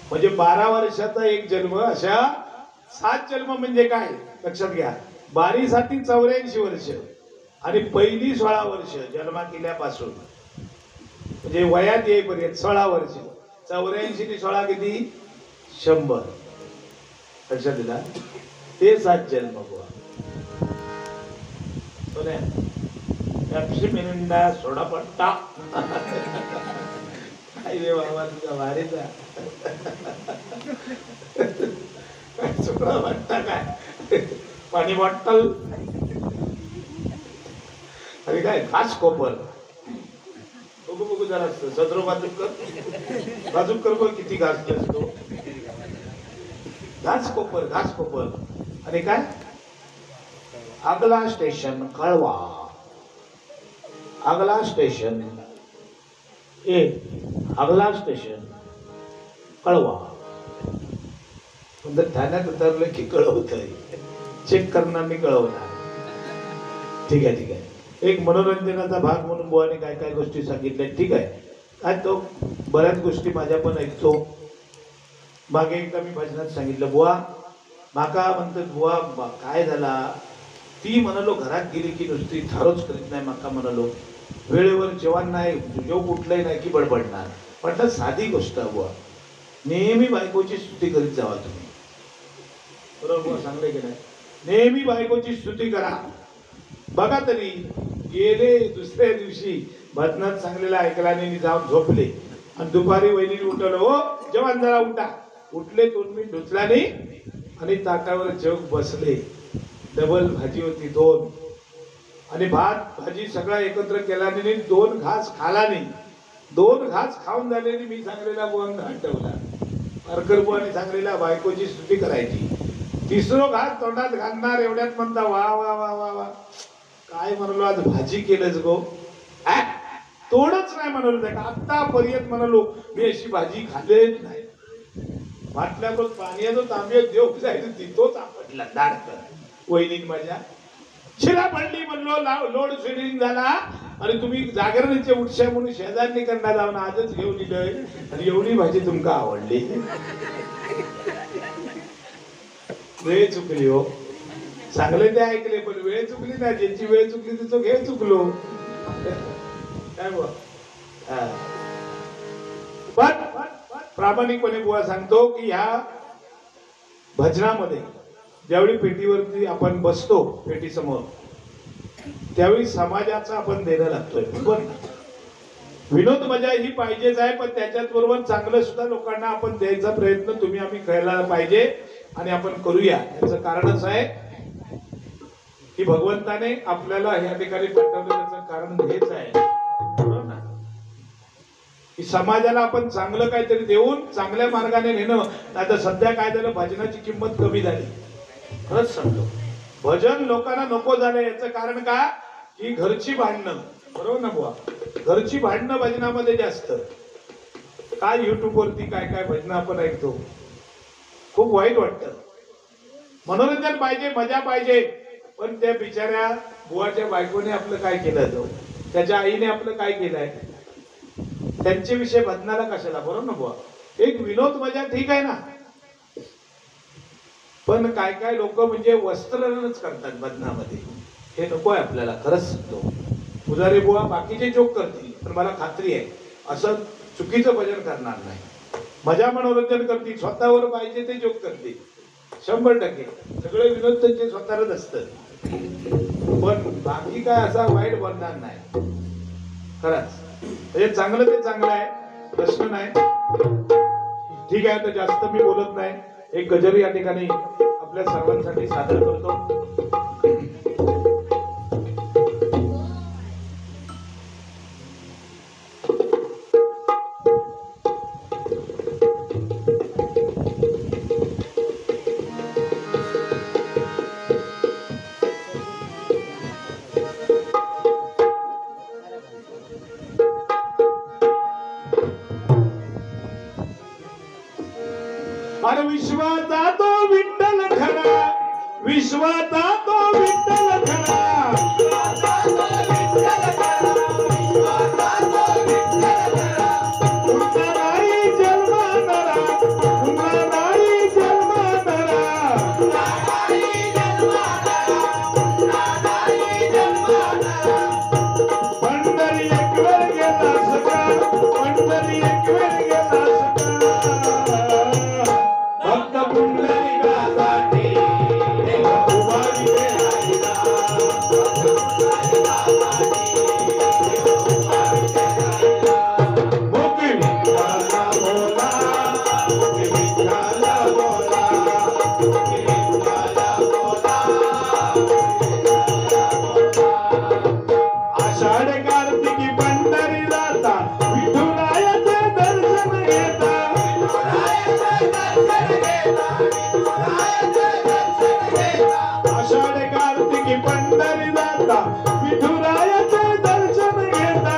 म्हणजे 12 वर्षाचा एक जन्म. अशा 7 जन्म म्हणजे काय लक्षात घ्या. 12 साती 84 वर्ष आणि पहिली 16 वर्ष जन्मा केल्यापासून म्हणजे वयात येईपर्यंत 16 वर्ष. 84 नी 16 किती 100. लक्षात दिला, ते 7 जन्म. मिनिंडा सोडा पट्टा रे बाबा तुझा वारीचा सोडा पट्टा काय, पाणी बॉटल आणि काय घास कोपर. बघू जरा सदरो बाजूक कर बघ किती घास असतो. घास कोपर आणि काय अगला स्टेशन कळवा, अगला स्टेशन अगला स्टेशन कळवा. म्हणजे ठाण्यात उतरलं की कळवत चेक करणार मी कळवणार. ठीक आहे. एक मनोरंजनाचा भाग म्हणून बुवाने काय काय गोष्टी सांगितल्या. ठीक आहे, काय तो बऱ्याच गोष्टी माझ्या पण ऐकतो. मागे एकदा मी भजनात सांगितलं बुवा माका म्हणतात बुवा काय झाला, ती म्हणालो घरात गेली की नुसती थारोच करीत नाही. माका म्हणालो वेळेवर जेवण नाही, जेव कुठलंही नाही की बडबडणार. म्हटलं साधी गोष्ट बुवा, नेहमी बायकोची स्तुती करीत जावा तुम्ही. बरोबर बुवा सांगले की नाही, नेहमी बायकोची स्तुती करा. बघा तरी गेले दुसऱ्या दिवशी भजनात सांगलेला ऐकला आणि जाऊन झोपले आणि दुपारी वहिनीने उठवलं, हो जेवण जरा उठा. उठले 2 मिनिट धुतला नाही आणि ताटावर जेव बसले. डबल भाजी होती 2 आणि भात भाजी सगळा एकत्र केला नाही. 2 घास खाला नाही. 2 घास खाऊन झालेली मी सांगलेला बुवांना हटवला. पारकर बुवाने सांगलेला बायकोची स्तुती करायची. 3रा घास तोंडात घालणार एवढ्यात म्हणता वा वा वा वा वा काय म्हणलो आज भाजी केलंच गो. तोडच नाही म्हणलो त्या आतापर्यंत म्हणालो मी अशी भाजी खाल्लेच नाही. म्हटल्यावर पाण्याचा तांब्या देव जायचं तिथोच आपटला दाडत. वहिनी माझ्या शिरा पडली म्हणलो, लोड शेडिंग झाला आणि तुम्ही जागरणीचे उठशा म्हणून शेजारनी करता जाऊन आजच घेऊन दिलंय आणि एवढी भाजी तुमका आवडली. वेळ चुकली हो, चांगले ते ऐकले पण वेळ चुकली ना. ज्याची वेळ चुकली तिचं घे चुकलो काय बुवा. प्रामाणिकपणे बुवा सांगतो की ह्या भजनामध्ये ज्यावेळी पेटीवरती आपण बसतो पेटी समोर त्यावेळी समाजाचा आपण देणं लागतोय. पण विनोद मजा ही पाहिजेच आहे, पण त्याच्याच बरोबर चांगलं सुद्धा लोकांना आपण द्यायचा प्रयत्न तुम्ही आम्ही करायला पाहिजे आणि आपण करूया. याचं कारणच आहे की भगवंताने आपल्याला या ठिकाणी पाठवलं. त्याचं कारण हेच आहे बरोबर ना, की समाजाला आपण चांगलं काहीतरी देऊन चांगल्या मार्गाने नेणं. नाही तर सध्या काय झालं, भजनाची किंमत कमी झाली. खरंच सांगतो, भजन लोकांना नको झालं. याचं कारण का, की घरची भांडणं. बरोबर ना बुवा, घरची भांडणं भजनामध्ये जास्त. काय युट्यूब वरती काय काय भजन आपण ऐकतो, खूप वाईट वाटतं. मनोरंजन पाहिजे, मजा पाहिजे, पण त्या बिचाऱ्या बुवाच्या बायकोने आपलं काय केलं, तो त्याच्या आईने आपलं काय केलंय, त्यांचे विषय भजनाला कशाला. बरोबर ना बुवा, एक विनोद मजा ठीक आहे ना, पण काय काय लोक म्हणजे वस्त्रहरणच करतात भजनामध्ये. हे नको आहे आपल्याला. खरंच सांगतो, पुजारी बुवा बाकीचे जोक करतील, पण मला खात्री आहे असं चुकीचं भजन करणार नाही. मजा मनोरंजन करतील, स्वतःवर पाहिजे ते जोक करतील 100%. सगळे विनोद त्यांचे स्वतःच असतं, पण बाकी काय असा वाईट बनणार नाही. खरंच म्हणजे चांगलं ते चांगलं आहे, प्रश्न नाही. ठीक आहे, तर जास्त मी बोलत नाही. एक गजल या ठिकाणी आपल्या सर्वांसाठी सादर करतो. अरे विश्वाचा तो विठ्ठल खरा, विश्वाचा तो विठ्ठल खरा, पुन्हा नाही जन्मानरा, पुन्हा नाही जन्मानरा. पंढरी एक वेळ गेला सका, पंढरी एक वेळ गेला सका. भक्त पुंडलिकासाठी उभा विठे मोके विठ्ठला बोला, मोके विठ्ठला बोला, मोके विठ्ठला बोला. आषाढ कार्तिकी पंढरी जाता, विठुरायाचे दर्शन घेता, आषाढ कार्तिकी पंढरी जाता, विठुरायाचे दर्शन घेता.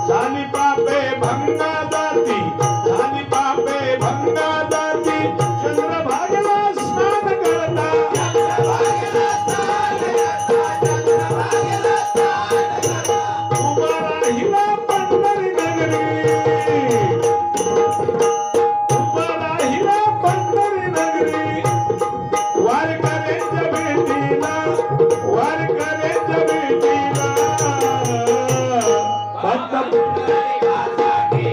झाली पापे भंगा जाती, झाली पापे भंगा जाती, चंद्रभागेला स्नान करता. उभा राहिला पंढरी नगरी, उभा राहिला पंढरी नगरी. वारकऱ्यांच्या भेटीला, वारकऱ्यांच्या भेटीला. भक्त पुंडलिकासाठी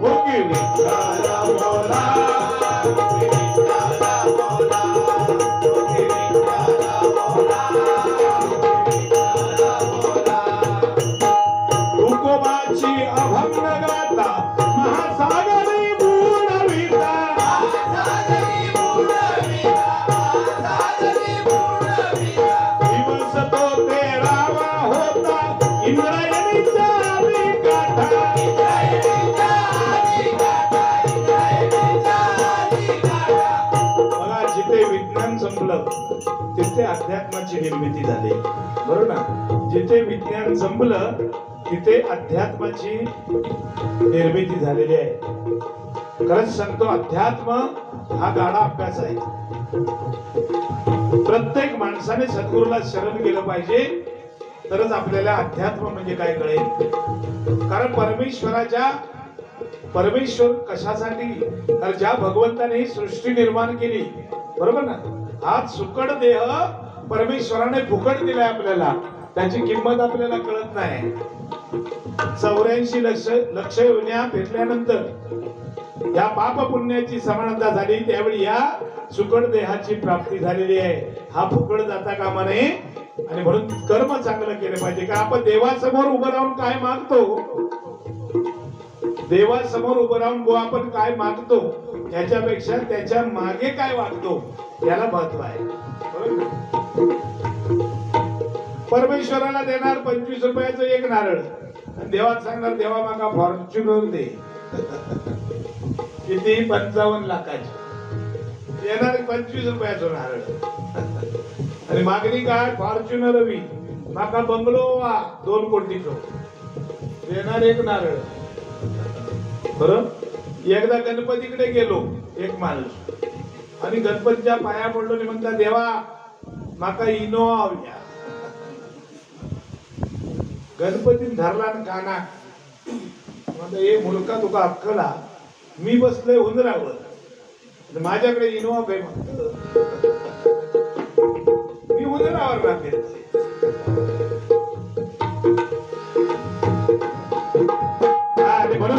मोके विठ्ठला बोला, मोके विठ्ठला बोला, मोके विठ्ठला बोला, मोके विठ्ठला बोला. तुकोबाची अभंग गाता, महासागरी बुडविता, दिवस तो तेरावा होता, इंद्रायणीचा आधी काठा. बघा, जिथे विज्ञान संपलं तिथे अध्यात्माची निर्मिती झाली. बरोबर ना, जिथे विज्ञान संपलं तिथे अध्यात्माची निर्मिती झालेली आहे. खरंच सांगतो, अध्यात्म हा गाढा अभ्यास आहे. प्रत्येक माणसाने सद्गुरूला शरण गेलं पाहिजे, तरच आपल्याला अध्यात्म म्हणजे काय कळेल. कारण परमेश्वराच्या परमेश्वर कशासाठी, तर ज्या भगवंताने ही सृष्टी निर्माण केली, बरोबर ना, हा सुकड देह परमेश्वराने फुकट दिलाय आपल्याला, त्याची किंमत आपल्याला कळत नाही. 84 लक्ष योन्या फिरल्यानंतर या पाप पुण्याची समानता झाली, त्यावेळी या सुकड देहाची प्राप्ती झालेली आहे. हा फुकट जाता कामा नये आणि म्हणून कर्म चांगलं केलं पाहिजे. का आपण देवासमोर उभं राहून काय मागतो, देवासमोर उभं राहून आपण काय मागतो याच्यापेक्षा त्याच्या मागे काय वागतो याला महत्व आहे. परमेश्वराला देणार 25 रुपयाचं एक नारळ, देवात सांगणार देवा मागा फॉर्च्युनर दे. किती 55 लाखाची देणार 25 रुपयाचं नारळ. आणि मागणी काय, फॉर्च्युनर हवी, माका बंगलो वा 2 कोटीचो, देणार एक नारळ. बरं, एकदा गणपतीकडे गेलो एक माणूस, आणि गणपतीच्या पाया पडलो आणि म्हणता देवा माका इनोवा हव्या. गणपती धरला काना, म्हणता हे मुलका तुका अक्कला, मी बसलोय उंदरावर, माझ्याकडे इनोवा काय म्हणत, मी उंदरावर राहते. म्हणून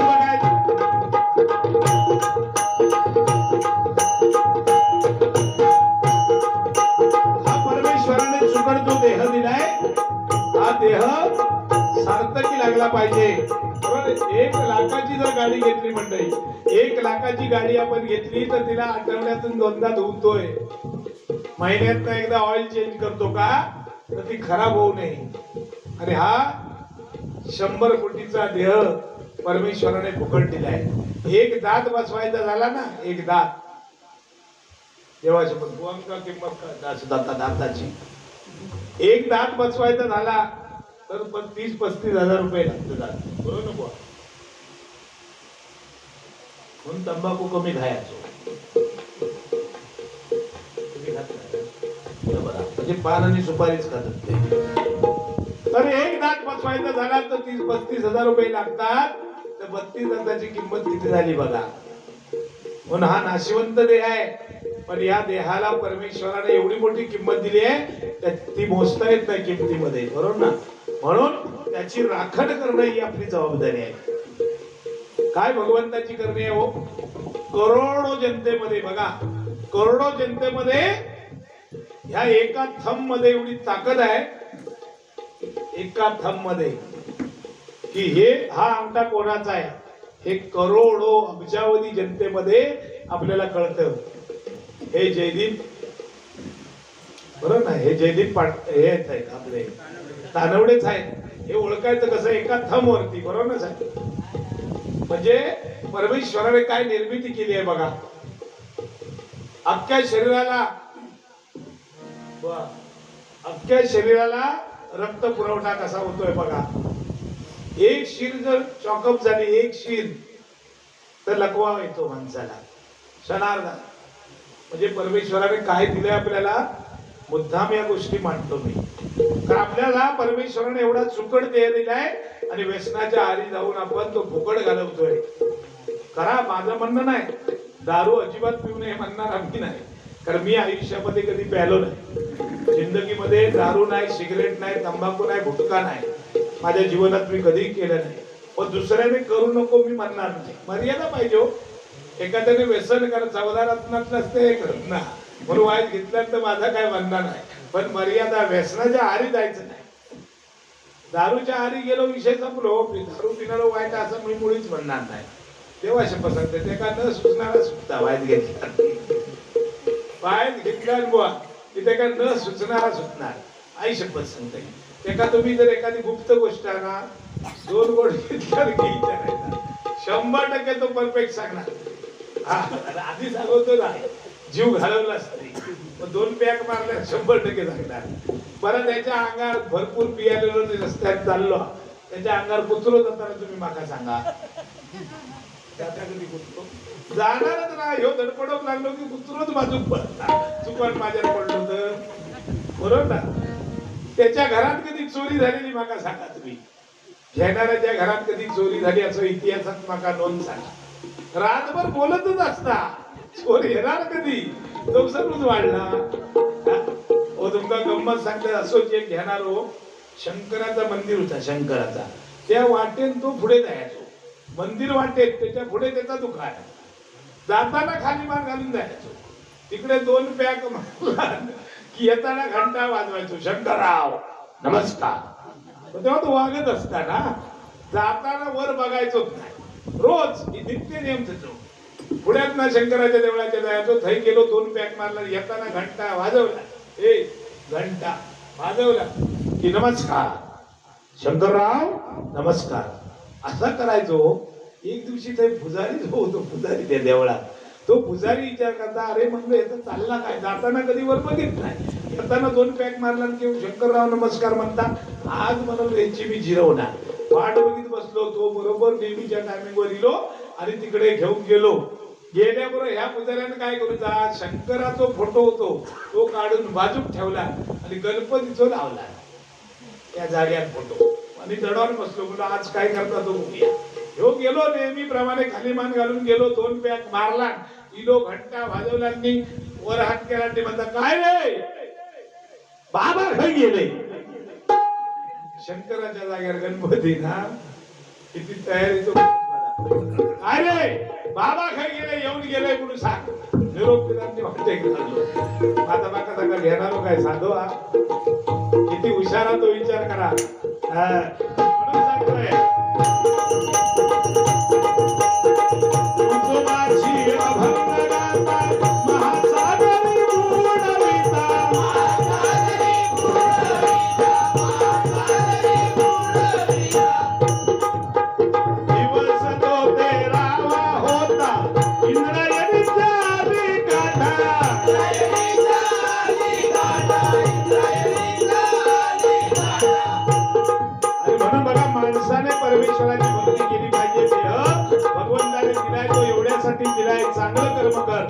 हा परमेश्वराने सुकड जो देह दिलाय, हा देह सार्थकी लागला पाहिजे. 1 लाखाची जर गाडी घेतली मंडळी, 1 लाखाची गाडी आपण घेतली तर तिला आठवड्यातून 2दा धुतोय, महिन्यातनं एकदा ऑइल चेंज करतो का, तर ती खराब होऊ नये. आणि हा 100 कोटीचा देह परमेश्वराने फुकट दिलाय. एक दात बसवायचा झाला ना, एक दात, देवाची पण किंमत दाताची, एक दात बसवायचा झाला तर 30-35 हजार रुपये लागतात. बरोबर ना बुवा, म्हणून तंबाखू कमी खायचो, तुम्ही खात नाही म्हणजे पान आणि सुपारीच खातात ते. तर एक दात बसवायचा झाला तर 30-35 हजार रुपये लागतात. तर 32 दाताची किंमत किती झाली बघा. म्हणून हा नाशिवंत देह आहे, पण या देहाला परमेश्वराने एवढी मोठी किंमत दिली आहे ती मोजता येत नाही किमतीमध्ये, बरोबर ना. म्हणून त्याची राखण करणं ही आपली जबाबदारी आहे. काय भगवंताची करणी आहे हो. करोडो जनतेमध्ये बघा, करोडो जनतेमध्ये ह्या एका थंब मध्ये एवढी ताकद आहे, एका थंब मध्ये, की हे हा अंगठा कोणाचा आहे हे करोडो अब्जावधी जनतेमध्ये आपल्याला कळतं. हे जयदीप, बरोबर ना, हे जयदीप हे आहेत आपले तानवडेच आहेत. हे ओळखायचं कसं, एका थंब वरती, बरोबर ना साहेब. म्हणजे परमेश्वराने काय निर्मिती केली आहे बघा. अख्ख्या शरीराला रक्त पुरवठा कसा होतोय बघा. एक शीर जर चॉकअप झाली, एक शीर, तर लकवा येतो माणसाला क्षणार्धात. म्हणजे परमेश्वराने काय दिलंय आपल्याला, मुद्दाम या गोष्टी मांडतो मी. कारण आपल्याला परमेश्वराने एवढा सुकड देह दिलाय आणि व्यसनाच्या आरी जाऊन आपण तो फुकट घालवतोय. करा, माझं म्हणणं नाही दारू अजिबात पिऊ नये म्हणणार आम्ही नाही, कारण मी आयुष्यामध्ये कधी प्यालो नाही. जिंदगीमध्ये दारू नाही, सिगरेट नाही, तंबाखू नाही, गुटखा नाही, माझ्या जीवनात मी कधी केलं नाही. पण दुसऱ्याने करू नको मी म्हणणार नाही. मर्यादा पाहिजे हो. एखाद्याने व्यसन कर 14 रत्नात नसते करत ना, म्हणून वाईट घेतल्यानंतर माझा काय म्हणणार नाही. पण मर्यादा, व्यसनाच्या आरी जायचं नाही. दारूच्या आरी गेलो विषय संपलो. दारू पिणारं वाईट असं मी मुळीच म्हणणार नाही. तेव्हा शपथ सांगते, ते का न सुचणारा सुचता वाईट घेतला, वाईट घेतला बुवा तिथे का न सुचणारा सुचणार. आई शपथ सांगते, ते का तुम्ही जर एखादी गुप्त गोष्ट आहे ना 2 गोड घेतल्या की विचारायचा 100% तो परफेक्ट सांगणार. आधी सांगतो ना, जीव घालवला असते 2 पॅक मारल्या 100% सांगणार. बरं, त्याच्या अंगावर भरपूर पियालेलो रस्त्यात चाललो, त्याच्या अंगावर कुत्रो जाताना तुम्ही माका सांगा, त्याचा कधी कुत्रो जाणारच ना. ह्यो धडपडक लागलो की कुत्रोच बाजूक पडला, चुकून माझ्यात पडलो तर, बरोबर ना. त्याच्या घरात कधी चोरी झालेली माका सांगा तुम्ही. घेणाऱ्याच्या घरात कधी चोरी झाली असं इतिहासात माका नोंद सांगा. रातभर बोलतच असता, चोर येणार कधी, तो सर्वच वाढला. हो तुमका गंमत सांगते. असोच एक घेणार हो, शंकराचा मंदिर होता शंकराचा, त्या वाटेन तो पुढे जायचो, मंदिर वाटेत त्याच्या पुढे त्याचा दुकान, जाताना खाली मान घालून जायचो, तिकडे 2 पॅक की येताना घंटा वाजवायचो, शंकरराव नमस्कार. तेव्हा तो वागत असताना जाताना वर बघायचोच नाही, रोज नित्य नियम त्याचो. पुण्यात ना शंकराच्या देवळाच्या जायचो, थई गेलो 2 पॅक मारला, येताना घंटा वाजवला, घंटा वाजवला की नमस्कार शंकरराव नमस्कार, असा करायचो. एक दिवशी ते पुजारी जो होतो, पुजारी त्या देवळात, तो पुजारी विचार करता, अरे म्हणलं याचा चालला काय, जाताना कधी वर बघित नाही, येताना 2 पॅक मारला की शंकरराव नमस्कार म्हणता. आज म्हणून यांची मी जिरवणार, वाट बघित बसलो. तो बरोबर नेहमीच्या टायमिंगवर इलो आणि तिकडे घेऊन गेलो. गेल्याबरोबर ह्या पुजाऱ्यानं काय करूचा, शंकराचा फोटो होतो तो काढून बाजूक ठेवला आणि गणपतीचा लावला त्या जाग्यात फोटो, आणि दडावर बसलो. म्हणलं आज काय करता तो बघूया. ह्यो गेलो नेहमीप्रमाणे खाली मान घालून गेलो, 2 पॅक मारला, इलो घंटा वाजवला, वर हात केला, ते म्हणता काय रे बाबा खाई गेले. शंकराच्या जागेवर गणपती ना, किती तयारी तो, अरे बाबा खाई गेले, येऊन गेले म्हणून सांग. निरोप दिला वाटते आता बाका सगळा घेणार काय सांगो, किती हुशारा तो विचार करा. म्हणून सांगतोय परमेश्वराची भक्ती केली पाहिजे. भगवंताने दिलाय तो एवढ्यासाठी दिलाय, चांगलं कर्म कर.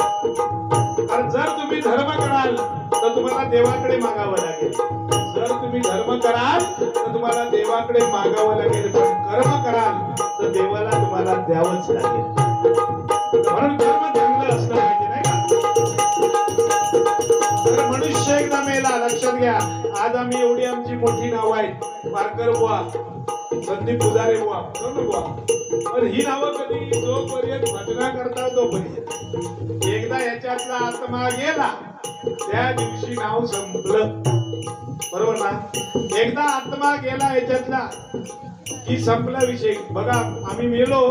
कारण जर तुम्ही धर्म कराल तर तुम्हाला देवाकडे मागावं लागेल, जर तुम्ही धर्म कराल तर तुम्हाला देवाकडे मागावं लागेल, पण कर्म कराल तर देवाला तुम्हाला द्यावंच लागेल. म्हणून कर्म चांगलं असलं पाहिजे, नाही का. तर मनुष्य एकदा मेला, लक्षात घ्या. आज आम्ही एवढी आमची मोठी नाव आहेत, पारकर बुवा, संदीप पुजारे बुवा, बुवा, पण ही नावं कधी जोपर्यंत भजना करता तोपर्यंत, एकदा याच्यातला आत्मा गेला त्या दिवशी नाव संपलं, बरोबर ना. एकदा आत्मा गेला याच्यातला की संपला विषय. बघा आम्ही मेलो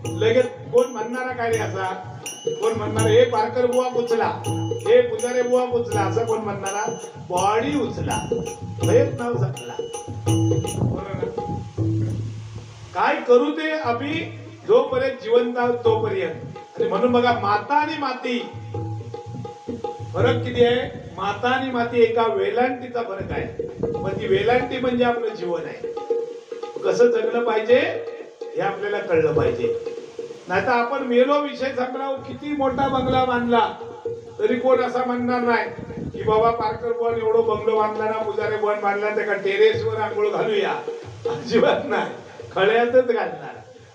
लगेच कोण म्हणणारा काय रे असा, कोण म्हणणार हे पारकर बुवा उचला, हे पुजारे बुवा उचला, असं कोण म्हणणारा, बॉडी उचला, हेच नाव संपला. काय करू ते आम्ही जोपर्यंत जिवंत आहोत तोपर्यंत. आणि म्हणून बघा माता आणि माती फरक किती आहे. माता आणि माती एका वेलांटीचा फरक आहे, पण ती वेलांटी म्हणजे आपलं जीवन आहे. कसं जगलं पाहिजे हे आपल्याला कळलं पाहिजे. नाहीतर आपण मेलो विषय संपला, किती मोठा बंगला बांधला तरी कोण असा म्हणणार नाही की बाबा पारकर बुवान एवढं बंगलो बांधला ना, पुजारी बुवान बांधला, त्या टेरेसवर आंघोळ घालूया, अजिबात नाही. खळ्यातच घालणार,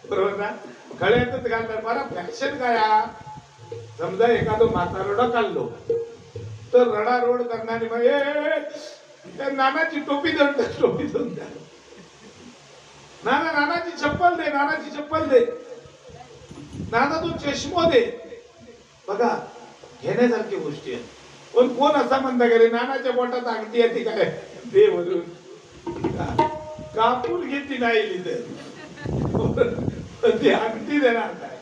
बरोबर ना, खळ्यातच घालणार. मला फॅशन काय, समजा एखादं म्हातारडा काढलो तर रडारोड करणारी त्या नानाची टोपी देऊन द्या, टोपी देऊन द्या, नाना नानाची चप्पल दे, नानाची चप्पल दे, नाना तू चष्मा दे. बघा घेण्यासारखी गोष्टी आहेत. पण कोण असा म्हणता गेले नानाच्या बोटात अंगठी आहे ती काय दे म्हणून, कापून घेतली नाही लिहिलं ती अंगठी देणार काय,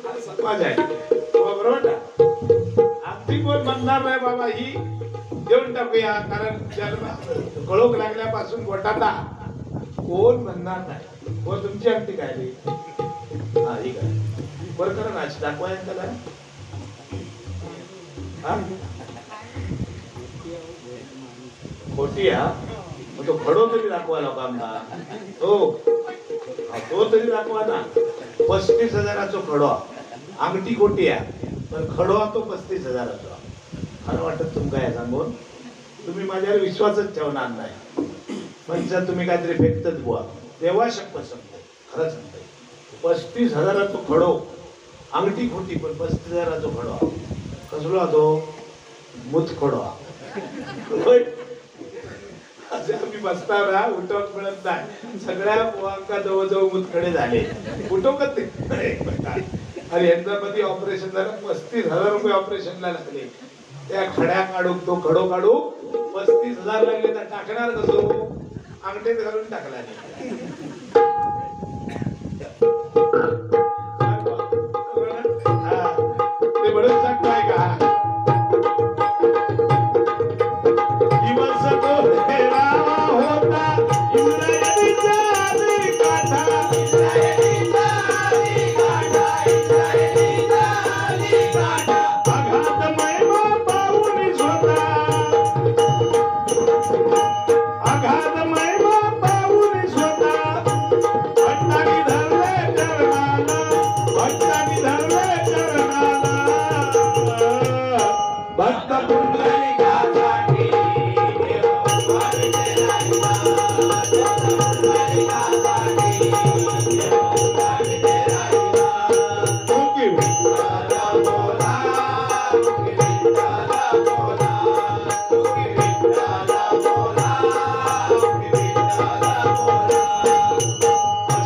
हा समाज आहे, बरोबर ना. अंगठी कोण म्हणणार नाही बाबा ही देऊन टाकूया, कारण जन्म कळोख लागल्यापासून बोटाता कोण म्हणणार नाही. कोण तुमची अंगठी काय रे, हा ही काय बरं करा ना दाखवाय त्याला, खोटी हा, तो खडो तरी दाखवा लोकांना, हो तो तरी दाखवा ना. 35,000चा खडो, अंगठी खोटी आहे पण खडो तो 35,000चा. खरं वाटत तुमका या सांगून तुम्ही माझ्यावर विश्वासच ठेवणार नाही, म्हणजे तुम्ही काहीतरी फेकतच बुवा. देवा शपथ सांगतोय, खरं सांगतोय. 35,000 खडो, अंगठी खोटी पण 35,000 खडो. कसलो तो मुत खडो. असे आम्ही बसताना उठवत मिळत नाही. सगळ्या पोहांका जवळजवळ मुतखडे झाले. उठवत नाही. आणि यांचा मध्ये ऑपरेशन झालं. 35,000 रुपये ऑपरेशनला लागले. त्या खड्या काढू, तो खडो काढू 35,000 लागले. तर टाकणार कसो? अंगठीत घालून टाकला नाही. ते म्हणून सांगताय का दिवस तो तेरा होता इंद्रायणीचा आधी काढा, इंद्रायणीचा आधी काढा, इंद्रायणीचा आधी काढा. आघात महिमा पाहून स्वतः, आघात महिमा पाहून स्वतः भट्टानी धरले चरणाला, भट्टानी धरले चरणाला. भक्त पुंडलिकासाठी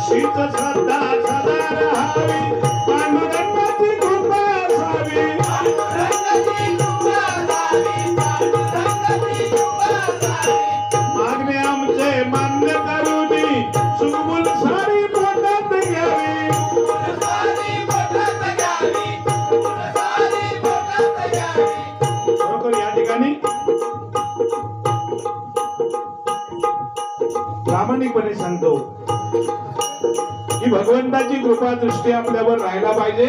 श्रद्धा सदा राहावी, पांडुरंगाची कृपा असावी, पांडुरंगाची कृपा असावी, पांडुरंगाची कृपा असावी. मागणे आमचे मान्य करूनी सुगबुल सारी पोटात घ्यावी, सुगबुल सारी पोटात घ्यावी, सुगबुल सारी पोटात घ्यावी. बरोबर. या ठिकाणी प्रामाणिकपणे सांगतो की भगवंताची कृपा दृष्टी आपल्यावर राहायला पाहिजे.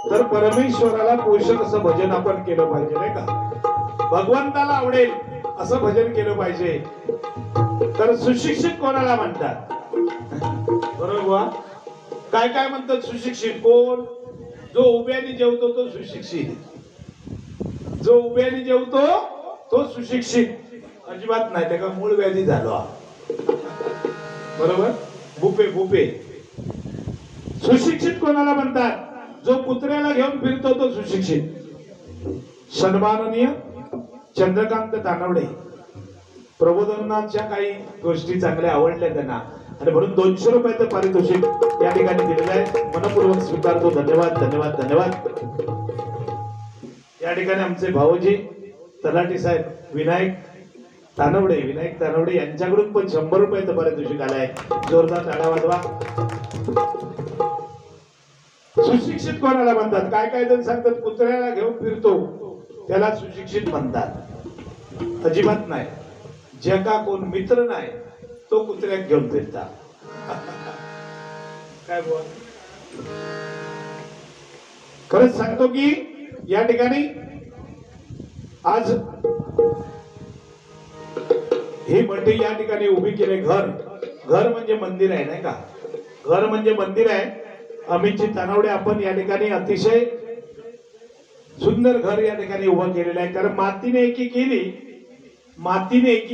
तर परमेश्वराला पोषक असं भजन आपण केलं पाहिजे, नाही का? भगवंताला आवडेल असं भजन केलं पाहिजे. तर सुशिक्षित कोणाला म्हणतात? बरोबर. काय काय म्हणतात सुशिक्षित? कोण? जो उभ्याने जेवतो तो सुशिक्षित. जो उभ्याने जेवतो तो सुशिक्षित. अजिबात नाही. त्याला मूळ व्याधी झालो. बरोबर. भूपे भूपे. सुशिक्षित कोणाला म्हणतात? जो कुत्र्याला घेऊन फिरतो तो सुशिक्षित. सन्माननीय चंद्रकांत तानवडे प्रबोधनाच्या काही गोष्टी चांगल्या आवडल्या त्यांना आणि म्हणून 200 रुपयाचं पारितोषिक या ठिकाणी दिलेलं आहे. मनपूर्वक स्वीकारतो. धन्यवाद धन्यवाद धन्यवाद. या ठिकाणी आमचे भाऊजी तलाठी साहेब विनायक तानवडे यांच्याकडून पण 100 रुपयाचं पारितोषिक आलंय. जोरदार टाळ्या वाजवा. सुशिक्षित कोणाला म्हणतात? काय काय जण सांगतात कुत्र्याला घेऊन फिरतो त्याला सुशिक्षित म्हणतात. अजिबात नाही. ज्याका कोण मित्र नाही तो कुत्र्याक घेऊन फिरता. काय बोल. खरंच सांगतो की या ठिकाणी आज ही मंडळी या ठिकाणी उभी केले. घर म्हणजे मंदिर आहे, नाही का? घर म्हणजे मंदिर आहे. अमितजी तानवडे आपण या ठिकाणी अतिशय सुंदर घर या ठिकाणी उभं केलेलं आहे. कारण मातीने एकी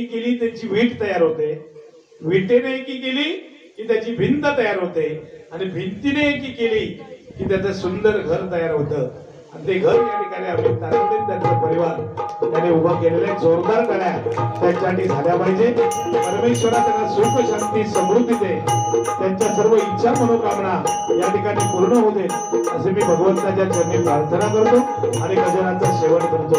केली त्याची वीट तयार होते. विटेने एकी केली की त्याची भिंत तयार होते आणि भिंतीने एकी केली की त्याचं सुंदर घर तयार होतं. आणि ते घर या ठिकाणी अमित तानवडे त्यांचा परिवार त्याने उभा केलेला आहे. जोरदार टाळ्या त्यांच्यासाठी झाल्या पाहिजे. परमेश्वरा त्यांना सुख शांती समृद्धी दे. त्यांच्या सर्व इच्छा मनोकामना या ठिकाणी पूर्ण होते असे मी भगवंताच्या चरणी प्रार्थना करतो आणि गजराचा सेवन करतो.